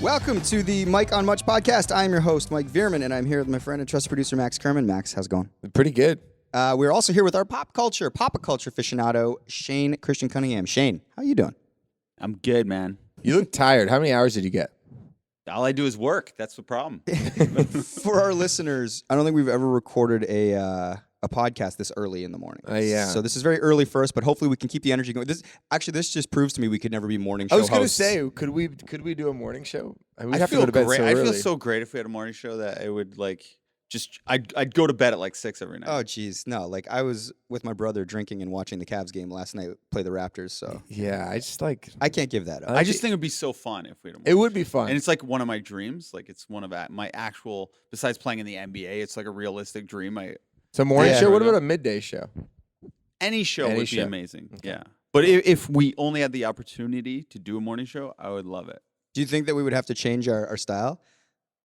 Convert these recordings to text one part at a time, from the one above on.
Welcome to the Mike on Much podcast. I am your host, Mike Veerman, and I'm here with my friend and trusted producer, Max Kerman. Max, how's it going? Pretty good. We're also here with our pop culture aficionado, Shane Christian Cunningham. Shane, how you doing? I'm good, man. You look tired. How many hours did you get? All I do is work. That's the problem. For our listeners, I don't think we've ever recorded a podcast this early in the morning. Yeah. So this is very early for us, but hopefully we can keep the energy going. This just proves to me we could never be morning show I was going to hosts. say, could we do a morning show? We'd I have to go to bed great. so I early. feel so great if we had a morning show that it would I'd go to bed at like 6 every night. Oh, geez. No, like I was with my brother drinking and watching the Cavs game last night play the Raptors, so Yeah, I just like... I can't give that up. I just think it would be so fun if we had a morning It would be fun. And it's like one of my dreams. Like it's one of my actual, besides playing in the NBA, it's like a realistic dream. So morning Yeah. show? What about a midday show? Any show Any would show. be amazing. Okay. Yeah. But if we only had the opportunity to do a morning show, I would love it. Do you think that we would have to change our style?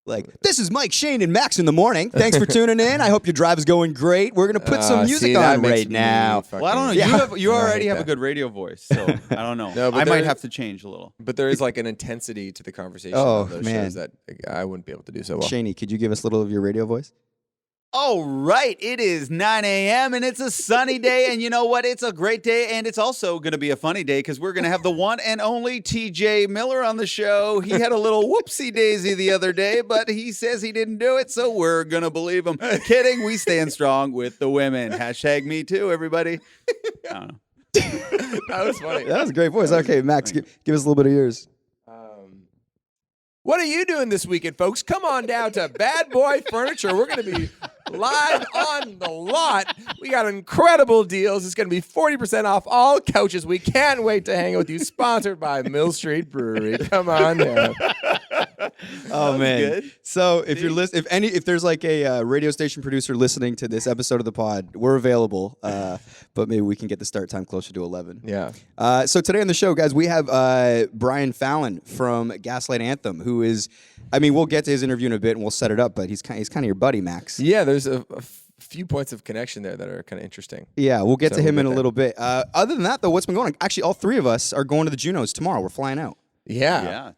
Like, this is Mike, Shane, and Max in the morning. Thanks for tuning in. I hope your drive is going great. We're going to put some music on right now. Well, I don't know. Yeah. You already have that. a good radio voice, so I don't know. No, but I there might is- have to change a little. But there is like an intensity to the conversation Oh, on those man. shows that I wouldn't be able to do so well. Shaney, could you give us a little of your radio voice? All right, it is 9 a.m. and it's a sunny day, and you know what? It's a great day, and it's also going to be a funny day because we're going to have the one and only TJ Miller on the show. He had a little whoopsie daisy the other day, but he says he didn't do it, so we're going to believe him. Kidding, we stand strong with the women. Hashtag me too, everybody. I don't know. That was funny. That was a great voice. Okay, Max, give us a little bit of yours. What are you doing this weekend, folks? Come on down to Bad Boy Furniture. We're going to be live on the lot. We got incredible deals. It's going to be 40% off all couches. We can't wait to hang out with you. Sponsored by Mill Street Brewery. Come on down. Oh man! good. So if you're if there's like a radio station producer listening to this episode of the pod, we're available. But maybe we can get the start time closer to 11. Yeah. So today on the show, guys, we have Brian Fallon from Gaslight Anthem, who is, I mean, we'll get to his interview in a bit and we'll set it up, but he's kind of your buddy, Max. Yeah, there's a few points of connection there that are kind of interesting. Yeah, we'll get So to him we'll in a get little bit. Other than that, though, what's been going on? Actually, all three of us are going to the Junos tomorrow. We're flying out. Yeah.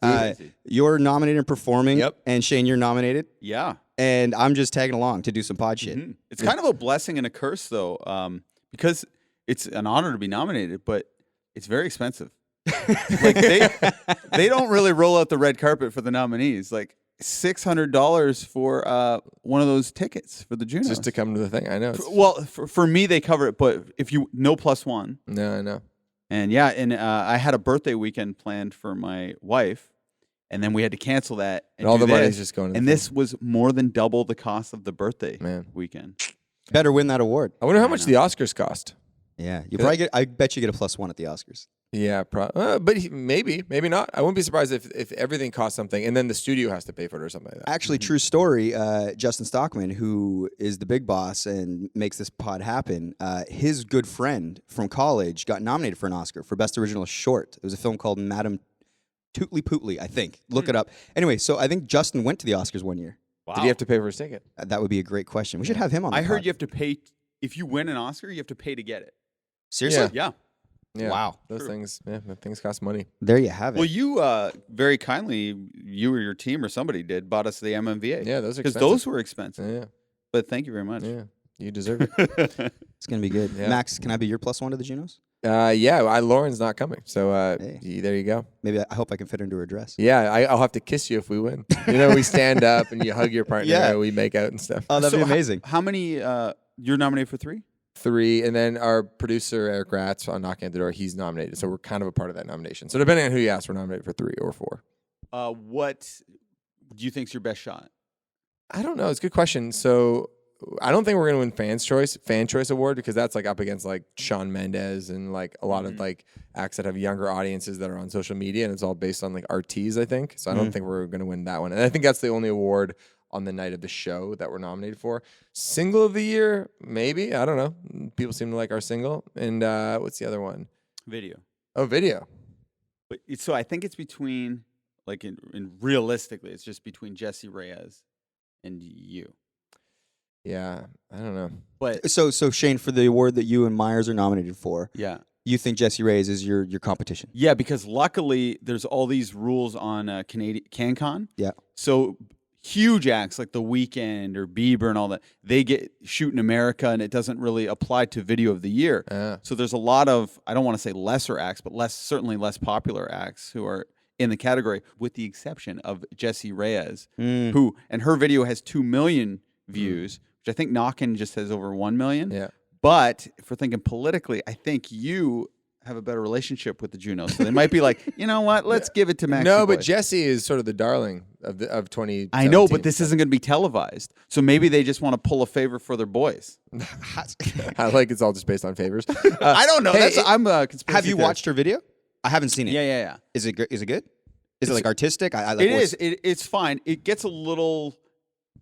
You're nominated and performing. Yep. And Shane, you're nominated. Yeah. And I'm just tagging along to do some pod shit. Mhm. It's kind of a blessing and a curse, though, because it's an honor to be nominated, but it's very expensive. Like they don't really roll out the red carpet for the nominees. Like $600 for one of those tickets for the Junos. Just to come to the thing. I know. For me, they cover it, but if you no plus one. No, I know. And yeah, and I had a birthday weekend planned for my wife, and then we had to cancel that. And all do the money's this, just going to and the this was more than double the cost of the birthday weekend. Better win that award. I wonder how much the Oscars cost. Yeah, you probably get. I bet you get a +1 at the Oscars. Yeah, but maybe not. I wouldn't be surprised if everything costs something and then the studio has to pay for it or something like that. Actually, true story. Justin Stockman, who is the big boss and makes this pod happen, his good friend from college got nominated for an Oscar for Best Original Short. It was a film called Madame Tootly Pootly, I think. Look it up. Anyway, so I think Justin went to the Oscars one year. Wow. Did he have to pay for his ticket? That would be a great question. We should have him on. I the heard pod. you have to pay if you win an Oscar. You have to pay to get it. Seriously. Yeah. Yeah. Yeah. Wow. Those things cost money. There you have it. Well, you very kindly, you or your team or somebody did, bought us the MMVA. Yeah, those are because expensive. those were expensive. Yeah. But thank you very much. Yeah. You deserve it. It's gonna be good. Yeah. Max, can I be your +1 to the Junos? Lauren's not coming. So Hey. there you go. Maybe I hope I can fit her into her dress. Yeah, I'll have to kiss you if we win. You know, we stand up and you hug your partner. Yeah. We make out and stuff. Oh, that'd be So amazing. How many? You're nominated for 3? 3, and then our producer Eric Ratz on Knocking at the Door, he's nominated. So we're kind of a part of that nomination. So depending on who you ask, we're nominated for 3 or 4. What do you think's your best shot? I don't know. It's a good question. So I don't think we're going to win Fan Choice Award, because that's like up against like Shawn Mendes and like a lot of like acts that have younger audiences that are on social media, and it's all based on like RTs, I think. So I don't think we're going to win that one. And I think that's the only award on the night of the show that we're nominated for. Single of the year, maybe. I don't know. People seem to like our single. And what's the other one? Video. Oh, video. But so I think it's between, like, in realistically, it's just between Jesse Reyes and you. Yeah, I don't know. But So Shane, for the award that you and Myers are nominated for, yeah, You think Jessie Reyez is your competition? Yeah, because luckily there's all these rules on Canadian CanCon. Yeah. So huge acts like The Weeknd or Bieber and all that, they get shoot in America, and it doesn't really apply to Video of the Year. So there's a lot of, I don't want to say lesser acts, but certainly less popular acts who are in the category, with the exception of Jessie Reyez, who, and her video has 2 million views, which I think Knockin' just has over 1 million. Yeah. But if we're thinking politically, I think you have a better relationship with the Junos. So they might be like, you know what, let's give it to Maxi No, but Boy. Jessie is sort of the darling of 2017. I know, but this isn't going to be televised. So maybe they just want to pull a favor for their boys. I like it's all just based on favors. I don't know. I'm a conspiracy Have you theorist. watched her video? I haven't seen it. Yeah. Is it good? Is it good? Is it like artistic? I like It is. It's fine. It gets a little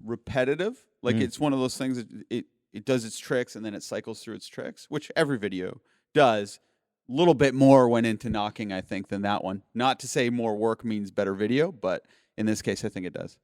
repetitive. Like it's one of those things that it does its tricks and then it cycles through its tricks, which every video does. A little bit more went into Knocking, I think, than that one. Not to say more work means better video, but in this case, I think it does.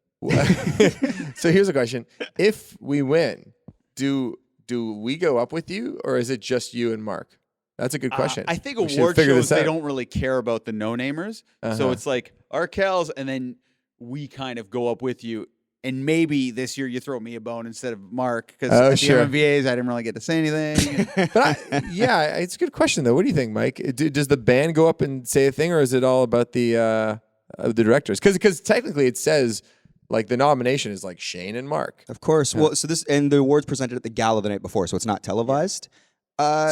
So here's a question: if we win, do we go up with you, or is it just you and Mark? That's a good question. I think We should award figure shows, this out. they don't really care about the no-namers. So it's like Arkells, and then we kind of go up with you. And maybe this year you throw me a bone instead of Mark, because at the MMVAs I didn't really get to say anything. But it's a good question though. What do you think, Mike? Does the band go up and say a thing, or is it all about the directors? Because technically it says like the nomination is like Shane and Mark. Of course. Well, so the awards presented at the gala the night before, so it's not televised.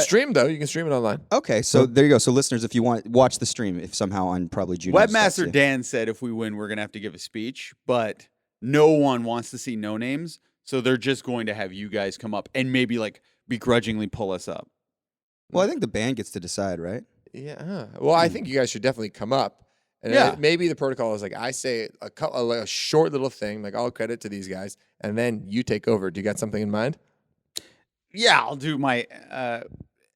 Stream though, you can stream it online. Okay, so there you go. So listeners, if you want, watch the stream. If somehow on probably Junos. Webmaster Dan said if we win, we're gonna have to give a speech, but no one wants to see no names, so they're just going to have you guys come up and maybe like begrudgingly pull us up. Well, I think the band gets to decide, right? Yeah. Well, I think you guys should definitely come up. And maybe the protocol is like I say a short little thing, like all credit to these guys, and then you take over. Do you got something in mind? Yeah, I'll do my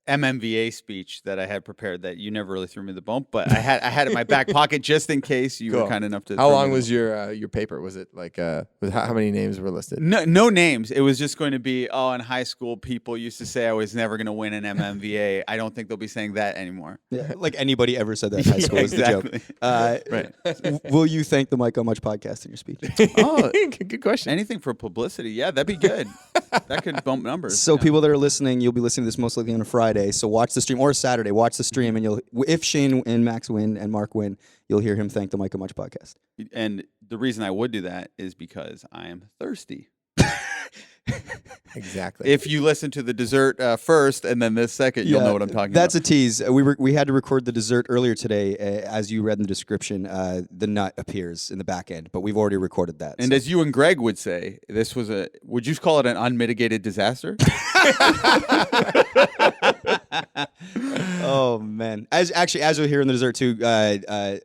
MMVA speech that I had prepared that you never really threw me the bump, but I had it in my back pocket just in case you were kind enough to. How long was your paper? Was it like how many names were listed? No names. It was just going to be in high school people used to say I was never going to win an MMVA. I don't think they'll be saying that anymore. Yeah, like anybody ever said that in high school is the joke. Right. Will you thank the Mike on Much podcast in your speech? Good question. Anything for publicity? Yeah, that'd be good. That could bump numbers. So people that are listening, you'll be listening to this most likely on a Friday. So watch the stream, or Saturday. Watch the stream, and if Shane and Max win and Mark win, you'll hear him thank the Mike on Much podcast. And the reason I would do that is because I am thirsty. Exactly. If you listen to the dessert first and then this second, you'll know what I'm talking That's about. a tease. We had to record the dessert earlier today. As you read in the description, the nut appears in the back end, but we've already recorded that. And as you and Greg would say, this was would you call it an unmitigated disaster? Oh man! As we're here in the dessert too,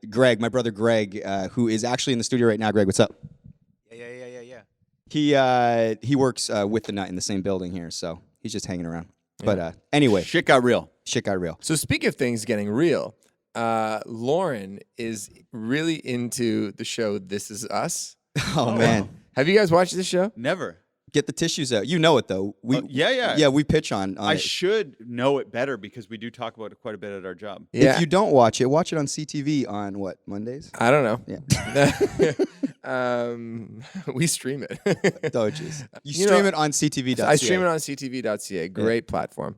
Greg, my brother Greg, who is actually in the studio right now. Greg, what's up? Yeah. He works with the nut in the same building here, so he's just hanging around. But anyway, Shit got real. shit got real. So speaking of things getting real, Lauren is really into the show This Is Us. Oh man, Have you guys watched this show? Never. get the tissues out. You know it though. Yeah. We pitch on I it. should know it better because we do talk about it quite a bit at our job. Yeah. If you don't watch it on CTV on what, Mondays? I don't know. Yeah. We stream it. Oh jeez. You You stream know, it on CTV.ca. I stream it on ctv.ca. Great platform.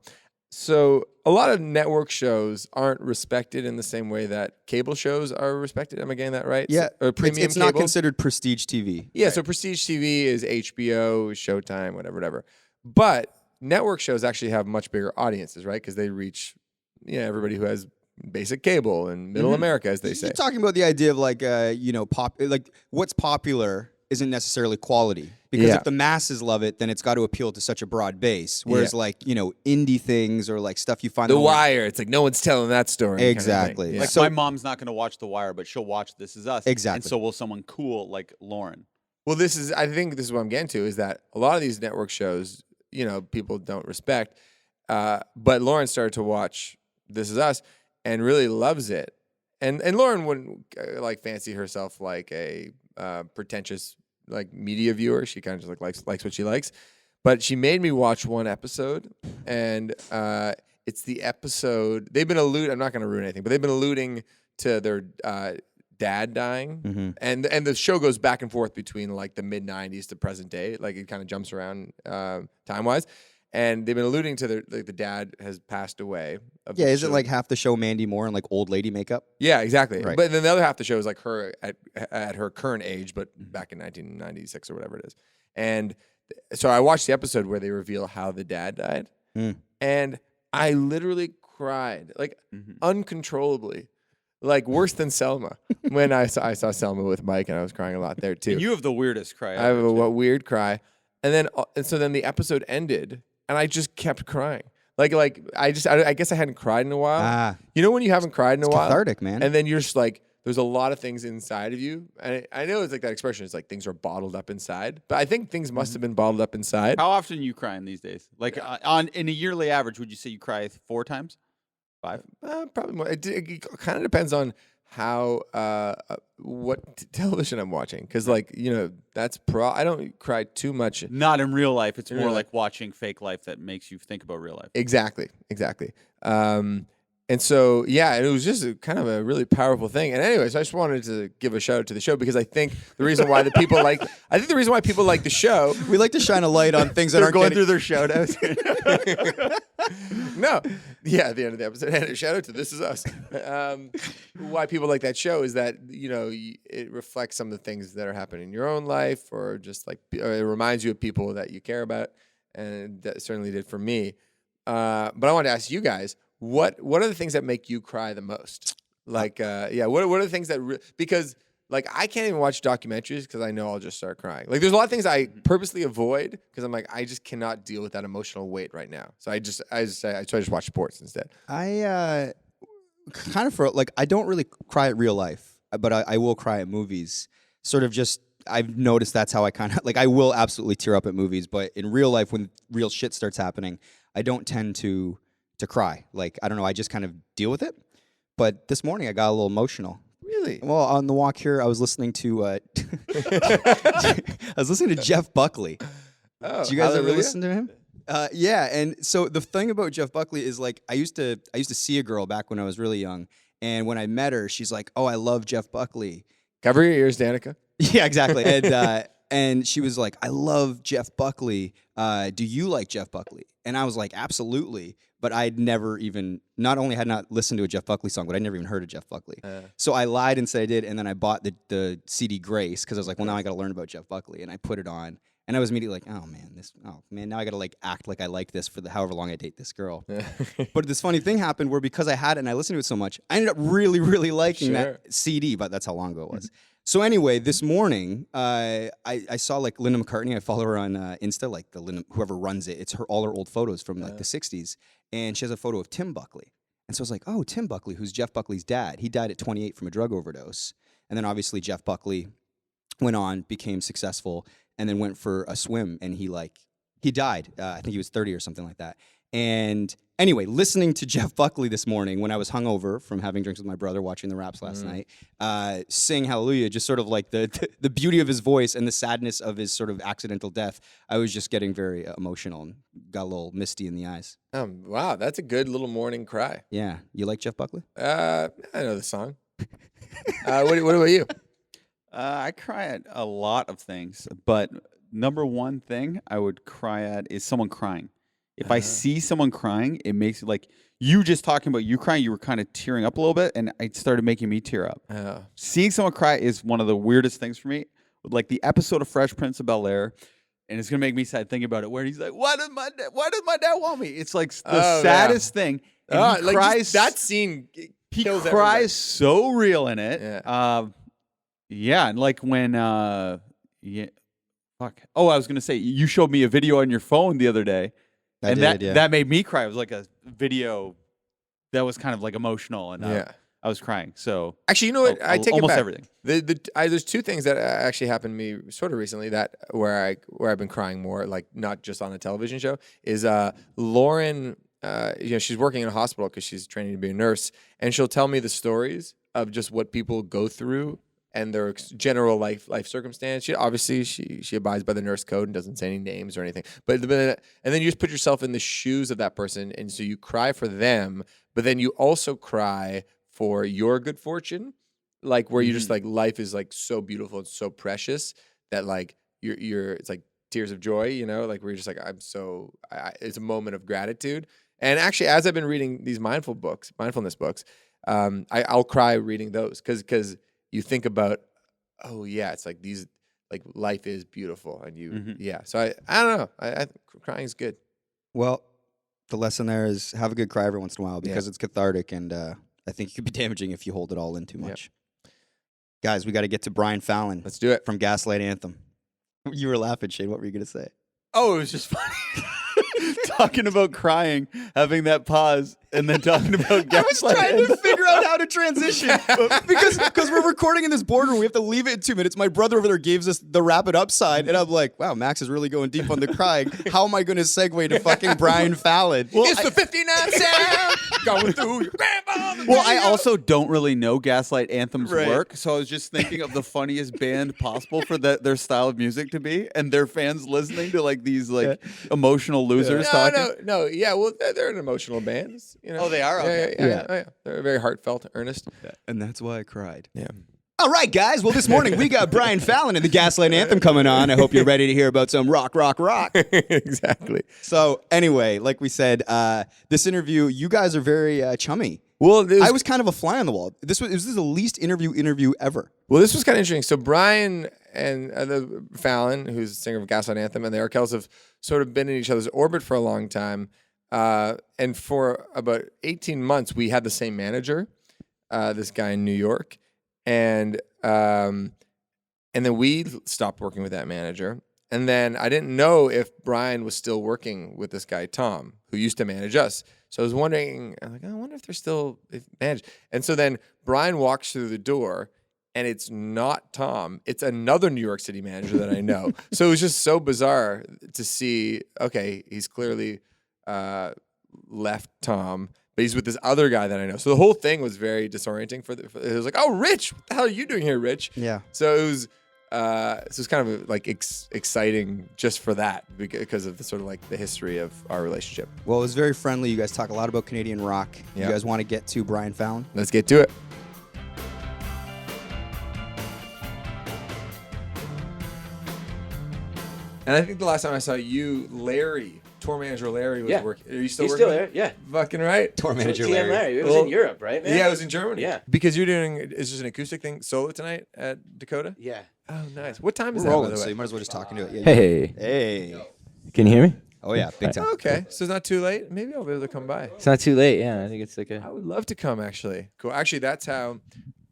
So a lot of network shows aren't respected in the same way that cable shows are respected. Am I getting that right? Yeah. Or premium it's not cable? considered prestige TV. Yeah, so Prestige TV is HBO, Showtime, whatever. But network shows actually have much bigger audiences, right? Because they reach everybody who has basic cable and middle America, as they say. You're talking about the idea of like what's popular isn't necessarily quality, because Yeah. if the masses love it, then it's got to appeal to such a broad base. Whereas indie things or like stuff you find The on Wire, it's like no one's telling that story. kind of thing. Exactly. Yeah. Like So- my mom's not going to watch The Wire, but she'll watch This Is Us. Exactly. And so will someone cool like Lauren. Well, I think this is what I'm getting to, is that a lot of these network shows, people don't respect. But Lauren started to watch This Is Us and really loves it. And Lauren wouldn't fancy herself like a pretentious media viewer. She kind of just likes what she likes. But she made me watch one episode, and it's the episode. They've been alluding. I'm not going to ruin anything, but they've been alluding to their dad dying, and the show goes back and forth between like the mid '90s to present day. Like it kind of jumps around time wise. And they've been alluding to the dad has passed away. Yeah, is it like half the show Mandy Moore in like old lady makeup? Yeah, exactly. Right. But then the other half of the show is like her at her current age, but back in 1996 or whatever it is. And so I watched the episode where they reveal how the dad died, and I literally cried like uncontrollably, like worse than Selma. When I saw Selma with Mike, and I was crying a lot there too. And you have the weirdest cry. I have a weird cry, and so then the episode ended. And I just kept crying. Like I guess I hadn't cried in a while. You know when you haven't cried in a while? Cathartic, man. And then you're just like, there's a lot of things inside of you. And I know it's like that expression. It's like things are bottled up inside. But I think things must have been bottled up inside. How often are you crying these days? Like in a yearly average, would you say you cry 4 times? 5? Probably more. It kind of depends on how what television I'm watching, because like that's I don't cry too much. Not in real life. It's more like watching fake life that makes you think about real life. Exactly. And so it was just kind of a really powerful thing. And anyways, I just wanted to give a shout out to the show, because I think the reason why people like the show, we like to shine a light on things that aren't going through their shout outs. No. Yeah, at the end of the episode, and a shout out to This Is Us. Why people like that show is that, it reflects some of the things that are happening in your own life, or just like it reminds you of people that you care about. And that certainly did for me. But I wanted to ask you guys, what are the things that make you cry the most? Like, what are the things that, because like I can't even watch documentaries because I know I'll just start crying. Like there's a lot of things I purposely avoid because I'm like, I just cannot deal with that emotional weight right now. So I just watch sports instead. I kind of I don't really cry at real life, but I will cry at movies. Sort of just, I've noticed that's how I kind of, like I will absolutely tear up at movies, but in real life when real shit starts happening, I don't tend to cry. Like, I don't know, I just kind of deal with it. But this morning I got a little emotional. Really? Well, on the walk here, I was listening to Jeff Buckley. Oh, did you guys ever listen to him? Yeah, and so the thing about Jeff Buckley is like I used to see a girl back when I was really young, and when I met her, she's like, "Oh, I love Jeff Buckley." Cover your ears, Danica. Yeah, exactly. And she was like, "I love Jeff Buckley. Do you like Jeff Buckley?" And I was like, "Absolutely." But I'd never even, not only had not listened to a Jeff Buckley song, but I never even heard of Jeff Buckley. So I lied and said I did, and then I bought the CD Grace because I was like, well, now I got to learn about Jeff Buckley, and I put it on, and I was immediately like, oh man, now I got to like act like I like this for however long I date this girl. But this funny thing happened where because I had it and I listened to it so much, I ended up really, really liking that CD. But that's how long ago it was. So anyway, this morning, I saw like Linda McCartney. I follow her on Insta, like whoever runs it. It's all her old photos from like the 60s. And she has a photo of Tim Buckley. And so I was like, oh, Tim Buckley, who's Jeff Buckley's dad. He died at 28 from a drug overdose. And then obviously Jeff Buckley went on, became successful, and then went for a swim. And he died. I think he was 30 or something like that. And anyway, listening to Jeff Buckley this morning when I was hungover from having drinks with my brother, watching the Raps last night, sing Hallelujah, just sort of like the beauty of his voice and the sadness of his sort of accidental death, I was just getting very emotional and got a little misty in the eyes. Wow, that's a good little morning cry. Yeah. You like Jeff Buckley? I know the song. What about you? I cry at a lot of things, but number one thing I would cry at is someone crying. If I see someone crying, it makes it like you just talking about you crying, you were kind of tearing up a little bit, and it started making me tear up. Seeing someone cry is one of the weirdest things for me. Like the episode of Fresh Prince of Bel-Air, and it's gonna make me sad thinking about it, where he's like, why does my dad want me? It's like the saddest thing. And he cries. That scene. He cries so real in it. Yeah, and like when fuck. Oh, I was gonna say you showed me a video on your phone the other day. That made me cry. It was like a video that was kind of like emotional, and I was crying. So actually, you know what? I take almost it back. Everything. There's two things that actually happened to me sort of recently that where I've been crying more, like not just on a television show. Is Lauren? She's working in a hospital because she's training to be a nurse, and she'll tell me the stories of just what people go through and their general life circumstance. She abides by the nurse code and doesn't say any names or anything. But and then you just put yourself in the shoes of that person, and so you cry for them, but then you also cry for your good fortune, like where you just like life is like so beautiful and so precious that like you're it's like tears of joy, you know, like where you're just like it's a moment of gratitude. And actually, as I've been reading these mindfulness books, I'll cry reading those because you think about, oh yeah, it's like these, like life is beautiful, and you, So I don't know, I crying is good. Well, the lesson there is have a good cry every once in a while because it's cathartic, and I think it could be damaging if you hold it all in too much. Guys, we got to get to Brian Fallon. Let's do it. From Gaslight Anthem. You were laughing, Shane. What were you gonna say? Oh, it was just funny. Talking about crying, having that pause, and then talking about Gaslight. I was trying to figure out how to transition because we're recording in this boardroom. We have to leave it in 2 minutes. My brother over there gave us the wrap it up side, and I'm like, wow, Max is really going deep on the crying. How am I going to segue to fucking Brian Fallon? Well, it's the 59 sound going through your grandfather. Well, I also don't really know Gaslight Anthem's work, so I was just thinking of the funniest band possible for their style of music to be, and their fans listening to like these like emotional losers talking. No. Yeah, well, they're an emotional band. You know? Oh, they are? Okay. Yeah. They're very heartfelt, earnest. And that's why I cried. Yeah. All right, guys. Well, this morning we got Brian Fallon and the Gaslight Anthem coming on. I hope you're ready to hear about some rock. Exactly. So anyway, like we said, this interview, you guys are very chummy. Well, I was kind of a fly on the wall. This was the least interview ever. Well, this was kind of interesting. So Brian and Fallon, who's the singer of Gaslight Anthem, and the Arkells have sort of been in each other's orbit for a long time. And for about 18 months, we had the same manager, this guy in New York. And then we stopped working with that manager. And then I didn't know if Brian was still working with this guy, Tom, who used to manage us. So I was wondering, I wonder if they're still managed. And so then Brian walks through the door, and it's not Tom. It's another New York City manager that I know. So it was just so bizarre to see, okay, he's clearly left Tom, but he's with this other guy that I know. So the whole thing was very disorienting. It was like, oh, Rich, what the hell are you doing here, Rich? Yeah. So it was kind of like exciting just for that because of the sort of like the history of our relationship. Well, it was very friendly. You guys talk a lot about Canadian rock. Yeah. You guys want to get to Brian Fallon? Let's get to it. And I think the last time I saw you, Larry, tour manager Larry, was working. Are you still He's working? still there, yeah. Fucking right. Tour manager TM Larry. It was in Europe, right, man? Yeah, it was in Germany. Yeah. Because you're doing, is this an acoustic thing solo tonight at Dakota? Yeah. Oh, nice. What time is We're that, by rolling, the so way? you might as well just talk into it. Yeah, Hey. Hey. Can you hear me? Oh, yeah, big time. Okay, so it's not too late. Maybe I'll be able to come by. It's not too late, yeah. I think it's like I would love to come, actually. Cool. Actually, that's how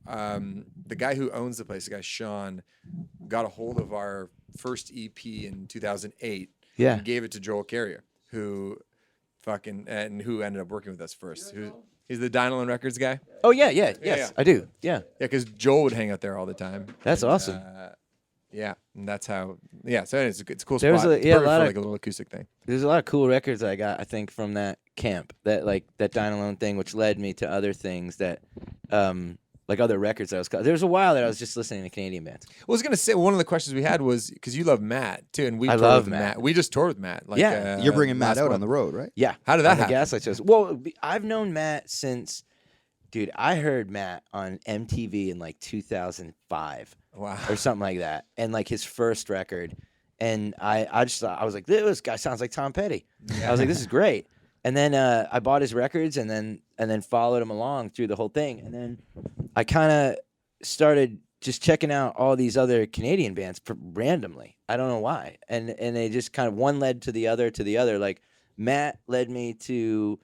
the guy who owns the place, the guy Sean, got a hold of our first EP in 2008. Yeah. And gave it to Joel Carrier, who ended up working with us first. He's the Dynalone Records guy. Oh, yeah. Yes, I do. Yeah. Yeah, because Joel would hang out there all the time. That's awesome. Yeah, and that's how. Yeah, so it's a cool There was spot. a It's perfect lot for of- like a little acoustic thing. There's a lot of cool records I got, I think, from that camp, that Dynalone thing, which led me to other things that, like other records that I was. There was a while that I was just listening to Canadian bands. I was gonna say one of the questions we had was because you love Matt too, and we I toured love with Matt. We just toured with Matt. Like, Yeah. You're bringing Matt last out month. on the road, right? Yeah. How did that on the happen? Gaslight shows. Well, I've known Matt since, dude, I heard Matt on MTV in like 2005. Wow. Or something like that, and like his first record, and I just thought, I was like, this guy sounds like Tom Petty. I was like, this is great. And then I bought his records, and then followed him along through the whole thing, and then I kind of started just checking out all these other Canadian bands randomly. I don't know why, and they just kind of one led to the other. Like Matt led me to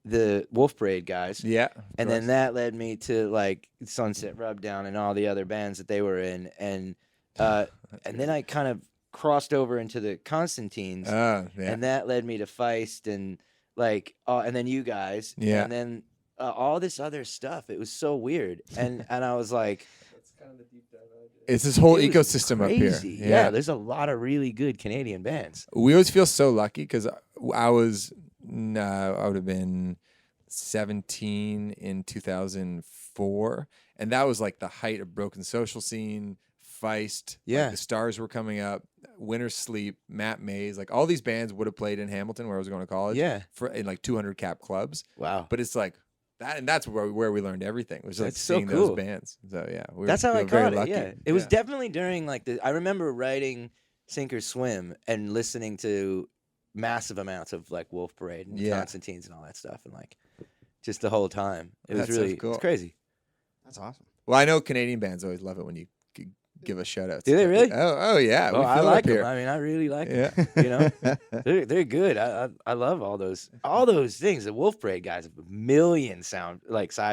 the Wolf Parade guys. Yeah. And then that led me to like Sunset Rubdown and all the other bands that they were in. And then I kind of crossed over into the Constantines. Yeah. And that led me to Feist and like, and then you guys. Yeah. And then all this other stuff. It was so weird. And I was like, It's this whole it was ecosystem crazy. up here. Yeah, there's a lot of really good Canadian bands. We always feel so lucky because I would have been 17 in 2004, and that was like the height of Broken Social Scene, Feist. Yeah. Like the Stars were coming up. Winter's Sleep, Matt Mays, like all these bands would have played in Hamilton where I was going to college. Yeah. In like 200 cap clubs. Wow. But it's like that, and that's where we learned everything. It was like That's so seeing cool. those bands. So yeah, That's how I feel very caught it. lucky. Yeah, it was definitely during like I remember writing Sink or Swim and listening to massive amounts of like Wolf Parade and Constantines and all that stuff, and like just the whole time. It was That's so really cool. It's crazy. That's awesome. Well, I know Canadian bands always love it when you give us shout outs. Do they really? Oh yeah. Oh, we I feel like up here. them. I mean, I really like Yeah. them. You know, they're good. I love all those things. The Wolf Parade guys have a million side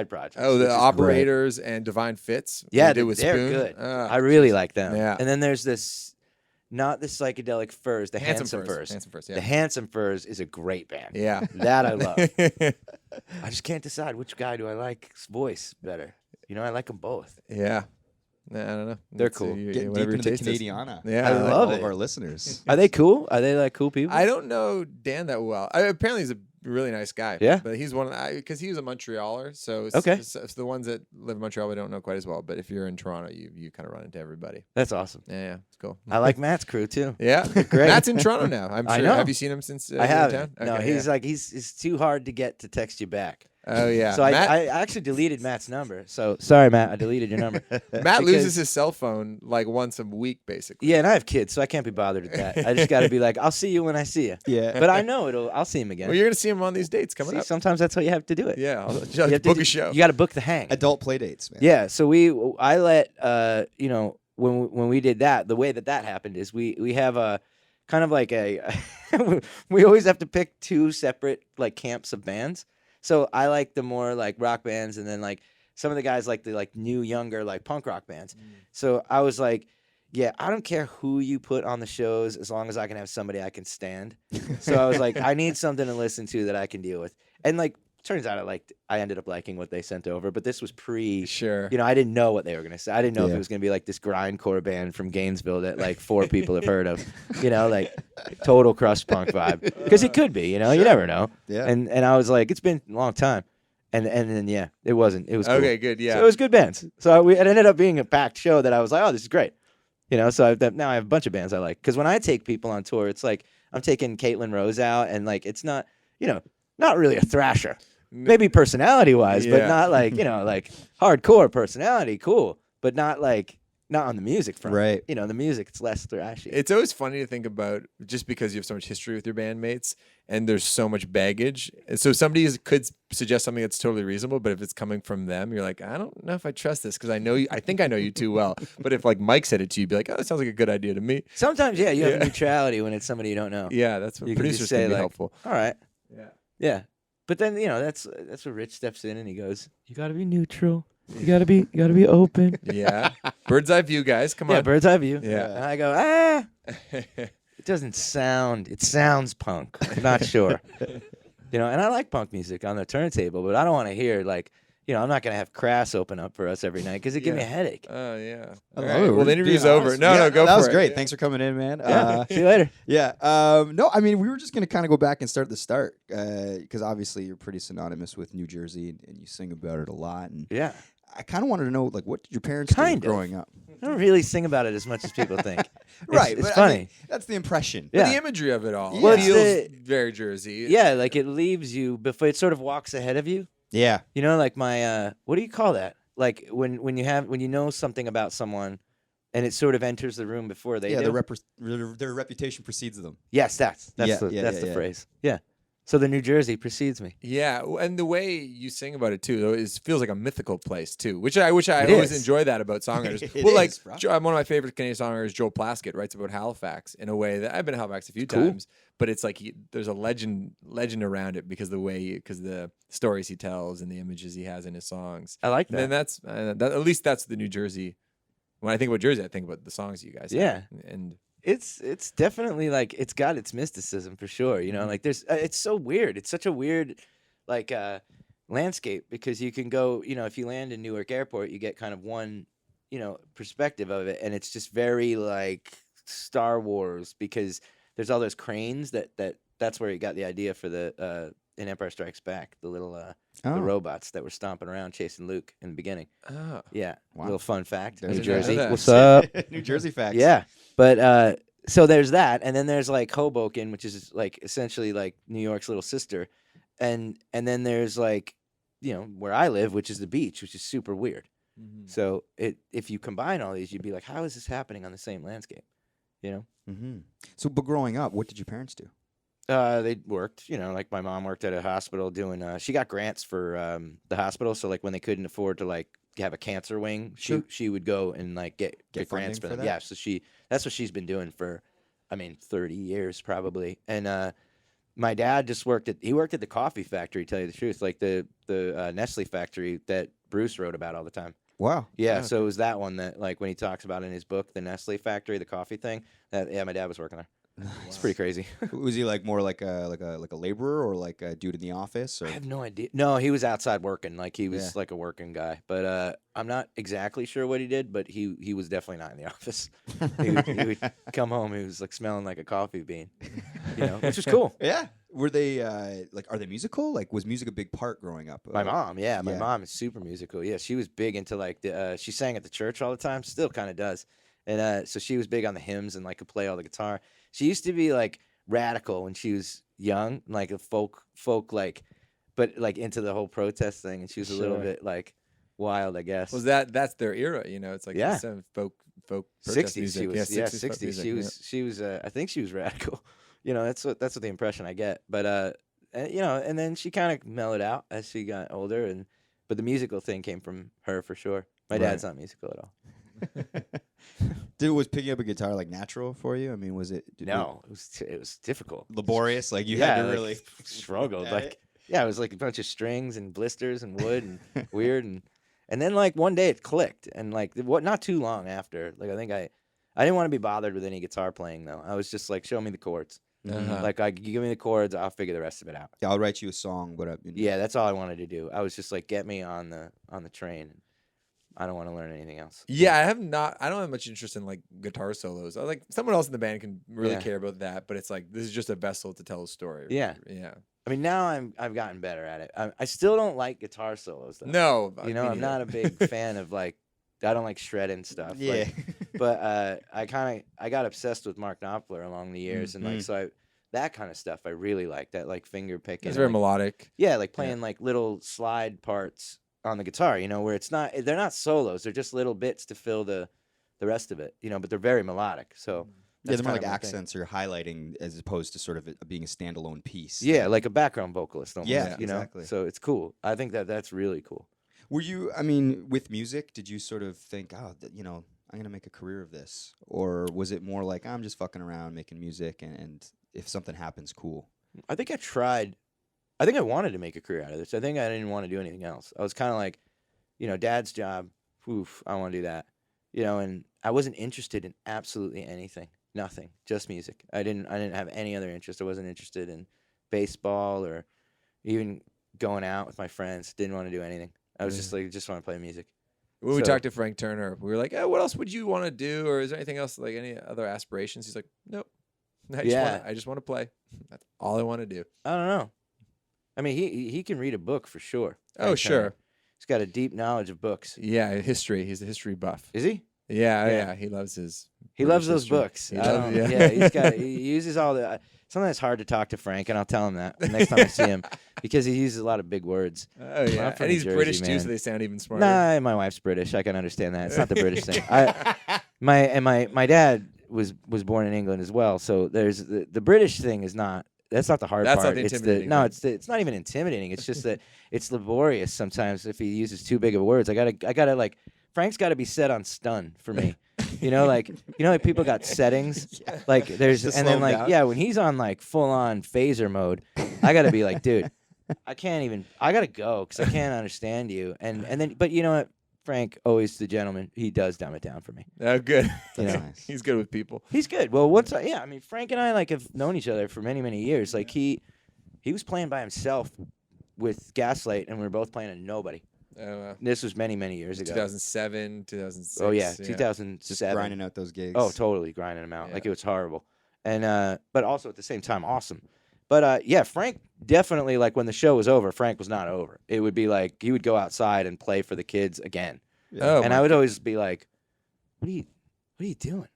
projects. Oh, which the is Operators and Divine Fits. Yeah, they did with they're Spoon. good. I really like them. Yeah. And then there's this, not the Psychedelic Furs, the Handsome Furs. Handsome Furs. Yeah. The Handsome Furs is a great band. Yeah. That I love. I just can't decide which guy do I like's voice better. You know, I like them both. Yeah. I don't know. They're It's, cool. Getting deep whatever into your the taste is. Canadiana. Yeah. I love all it. of our listeners. Are they cool? Are they like cool people? I don't know Dan that well. Apparently, he's a really nice guy. Yeah? But he's one of because he was a Montrealer. So Okay. it's the ones that live in Montreal we don't know quite as well. But if you're in Toronto, you kind of run into everybody. That's awesome. Yeah, it's cool. I like Matt's crew too. Yeah, Great. Matt's in Toronto now. I'm sure. I know. Have you seen him since? I you were in haven't. town? No, Okay, he's yeah. like he's too hard to get to text you back. Oh yeah. So I actually deleted Matt's number. So sorry, Matt, I deleted your number. Matt because- loses his cell phone like once a week, basically. Yeah, and I have kids, so I can't be bothered with that. I just got to be like, I'll see you when I see you. Yeah. But I know I'll see him again. Well, you're gonna see him on these dates coming See, up. sometimes that's how you have to do it. Yeah, I'll You just have to book do- a show. You got to book the hang. Adult play dates, man. Yeah, so I let when we did that, the way that happened is we have a kind of like a we always have to pick two separate like camps of bands. So I like the more like rock bands, and then like some of the guys like the like new younger like punk rock bands. So I was like, yeah, I don't care who you put on the shows as long as I can have somebody I can stand. So I was like, I need something to listen to that I can deal with. And like turns out I ended up liking what they sent over, but this was pre Sure. You know, I didn't know what they were going to say. I didn't know if Yeah. it was going to be like this grindcore band from Gainesville that like 4 people have heard of, you know, like total crust punk vibe. Because it could be, you know, you never know. Yeah. And I was like, it's been a long time. And then, yeah, it wasn't. It was cool. Okay, good. Yeah. So it was good bands. So it ended up being a packed show that I was like, oh, this is great. You know, so now I have a bunch of bands I like. Because when I take people on tour, it's like I'm taking Caitlin Rose out, and like it's not, you know, not really a thrasher. Maybe personality wise, but Yeah. not like, you know, like hardcore personality, cool, but not on the music front. Right. You know, the music, it's less thrashy. It's always funny to think about just because you have so much history with your bandmates and there's so much baggage. And so somebody could suggest something that's totally reasonable, but if it's coming from them, you're like, I don't know if I trust this because I think I know you too well. But if like Mike said it to you, you'd be like, oh, that sounds like a good idea to me. Sometimes, yeah, you have Yeah. neutrality when it's somebody you don't know. Yeah, that's what You can just producers say, can be like, helpful. All right. Yeah. Yeah. But then, you know, that's where Rich steps in and he goes, you got to be neutral. You got to be open. Yeah. Bird's eye view, guys. Come Yeah, on. bird's eye view. Yeah. And I go, it doesn't sound, it sounds punk. I'm not sure. You know, and I like punk music on the turntable, but I don't want to hear like, you know, I'm not going to have Crass open up for us every night because it gives me a headache. Oh, yeah. I All love right. it. Well, We're the interview's being over. honest. No, Yeah, go for it. that was great. Yeah. Thanks for coming in, man. Yeah. See you later. Yeah. No, I mean, we were just going to kind of go back and start at the start because obviously you're pretty synonymous with New Jersey and you sing about it a lot. And Yeah. I kind of wanted to know, like, what did your parents do Kind of. growing up? I don't really sing about it as much as people think. Right. It's but funny. I mean, that's the impression. Yeah. The imagery of it all. Well, It it's feels the- very Jersey. Yeah, like it leaves you before it sort of walks ahead of you. Yeah. You know, like my what do you call that? Like when you know something about someone and it sort of enters the room before they Yeah, do. their reputation precedes them. Yes, that's Yeah, the yeah, that's yeah, the yeah. phrase. Yeah. So the New Jersey precedes me. Yeah, and the way you sing about it too, though, feels like a mythical place too, which I always is. enjoy that about songwriters. It well, like is, bro. one of my favorite Canadian songwriters, Joel Plaskett, writes about Halifax in a way that I've been to Halifax a few Cool. times, but it's like there's a legend around it because the stories he tells and the images he has in his songs. I like And that. then that's at least that's the New Jersey. When I think about Jersey, I think about the songs you guys Yeah. have. And It's definitely like it's got its mysticism for sure. You know, like there's it's so weird. It's such a weird like landscape because you can go, you know, if you land in Newark Airport, you get kind of one, you know, perspective of it, and it's just very like Star Wars because there's all those cranes that's where you got the idea for the in Empire Strikes Back, the little Oh. the robots that were stomping around chasing Luke in the beginning. Oh. Yeah, Wow. little fun fact. There's New a Jersey, that. what's up? New Jersey facts. Yeah, but so there's that, and then there's like Hoboken, which is like essentially like New York's little sister, and then there's like, you know, where I live, which is the beach, which is super weird. So if you combine all these, you'd be like, how is this happening on the same landscape? You know? Mm-hmm. So, but growing up, what did your parents do? They worked, you know, like my mom worked at a hospital doing, she got grants for the hospital. So like when they couldn't afford to like have a cancer wing, Sure. she would go and like get grants funding for for them. that? Yeah. So that's what she's been doing for, 30 years probably. And, my dad just worked at the coffee factory, to tell you the truth, like the Nestle factory that Bruce wrote about all the time. Wow. Yeah, Oh, so it was that one that, like, when he talks about in his book, the Nestle factory, the coffee thing. My dad was working there. It's pretty crazy. Was he like more like a laborer or like a dude in the office? Or? I have no idea. No, he was outside working. Like he was Yeah. like a working guy. But I'm not exactly sure what he did. But he was definitely not in the office. he would come home. He was like smelling like a coffee bean, you know, which was cool. Yeah. Were they like? Are they musical? Like, was music a big part growing up? My mom, yeah, my Yeah. mom is super musical. Yeah, she was big into like she sang at the church all the time. Still kind of does. And so she was big on the hymns and like could play all the guitar. She used to be like radical when she was young, like a folk like, but like into the whole protest thing. And she was a little Sure. bit like wild, I guess. Was that's their era? You know, it's like Yeah. some folk protest 60s? music. She was, yeah, 60s. folk music, She was. I think she was radical. You know, that's what the impression I get. But you know, and then she kind of mellowed out as she got older, but the musical thing came from her for sure. My dad's not musical at all. Was picking up a guitar like natural for you? I mean, was it? No, it was difficult. Laborious. Like you Yeah, had to like, really struggled. at Like it? yeah, it was like a bunch of strings and blisters and wood and weird and then like one day it clicked and like not too long after, like I think I didn't want to be bothered with any guitar playing though. I was just like, show me the chords. Uh-huh. Like you give me the chords, I'll figure the rest of it out. Yeah, I'll write you a song. But Yeah, that's all I wanted to do. I was just like, get me on the train. I don't want to learn anything else. Yeah, I don't have much interest in like guitar solos. I like someone else in the band can really Yeah. care about that, but it's like this is just a vessel to tell a story. Yeah. Yeah. I mean, now I've gotten better at it. I still don't like guitar solos though. No, You know, me I'm neither. not a big fan of like, I don't like shredding stuff. Yeah. Like, but I got obsessed with Mark Knopfler along the years, and like so that kind of stuff I really like. That like finger picking. It's very like, melodic. yeah, like playing like little slide parts on the guitar. You know, where they're not solos. They're just little bits to fill the rest of it. You know, but they're very melodic. So Yeah, that's they're more kinda like my thing. accents or highlighting as opposed to sort of it being a standalone piece. Yeah, like a background vocalist. Almost, Yeah, you know. exactly. So it's cool. I think that's really cool. Were you? I mean, with music, did you sort of think, you know, I'm gonna make a career of this, or was it more like I'm just fucking around making music, and if something happens, cool? I think I tried. I think I wanted to make a career out of this. I think I didn't want to do anything else. I was kind of like, you know, dad's job. Oof, I want to do that. You know, and I wasn't interested in absolutely anything. Nothing. Just music. I didn't have any other interest. I wasn't interested in baseball or even going out with my friends. Didn't want to do anything. I was just like, just want to play music. When we So- talked to Frank Turner, we were like, "Oh, what else would you want to do, or is there anything else, like any other aspirations?" He's like, "Nope, I just want to play. That's all I want to do." I don't know. I mean, he can read a book for sure. Oh, Frank sure. Turner. He's got a deep knowledge of books. Yeah, history. He's a history buff. Is he? Yeah, Yeah. yeah. He loves his. He British loves those history. books. He I loves- don't- yeah, he uses all the. Sometimes it's hard to talk to Frank, and I'll tell him that the next time I see him because he uses a lot of big words. Oh yeah, I'm from and he's New Jersey, British too, man. so they sound even smarter. Nah, my wife's British. I can understand that. It's not the British thing. My dad was born in England as well, so there's the British thing is not. That's not the hard That's not part. the It's intimidating no, part. it's not even intimidating. It's just that it's laborious sometimes if he uses too big of words. I gotta like Frank's got to be set on stun for me. like people got settings. Like there's Just and slow then him like down. yeah, when he's on like full on phaser mode, I gotta be like, dude, I gotta go because I can't understand you. And then but you know what, Frank, always the gentleman, he does dumb it down for me. Oh, good. You know. Nice. He's good with people. He's good. Well, I mean, Frank and I like have known each other for many, many years. Like he was playing by himself with Gaslight, and we were both playing a nobody. Oh, wow. This was many, many years ago. 2007, 2006. Oh yeah, yeah. 2007. Just grinding out those gigs. Oh, totally grinding them out. Yeah. Like it was horrible. And but also at the same time, awesome. But yeah, Frank definitely, like, when the show was over, Frank was not over. It would be like he would go outside and play for the kids again. Oh, And I would always be like, what are you doing?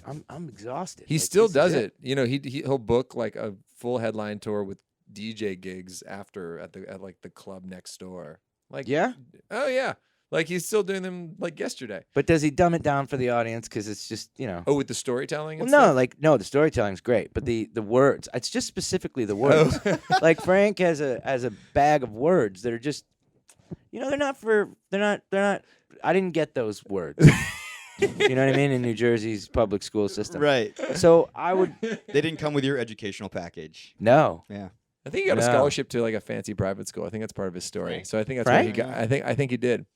Like, I'm exhausted. He Like, still this is does it. You know, he'll book like a full headline tour with DJ gigs after at like the club next door. Like, Yeah? Oh yeah. Like he's still doing them like yesterday. But does he dumb it down for the audience? Because it's just, Oh, with the storytelling? Well, And no, stuff? like, no, the storytelling's great, but the words, it's just specifically the words. Like, Frank has a bag of words that are just, they're not, I didn't get those words. You know what I mean? In New Jersey's public school system. Right. So I would, They didn't come with your educational package. no. Yeah. I think he got a No. scholarship to like a fancy private school. I think that's part of his story. Frank? So I think that's Frank? where he got. I think he did.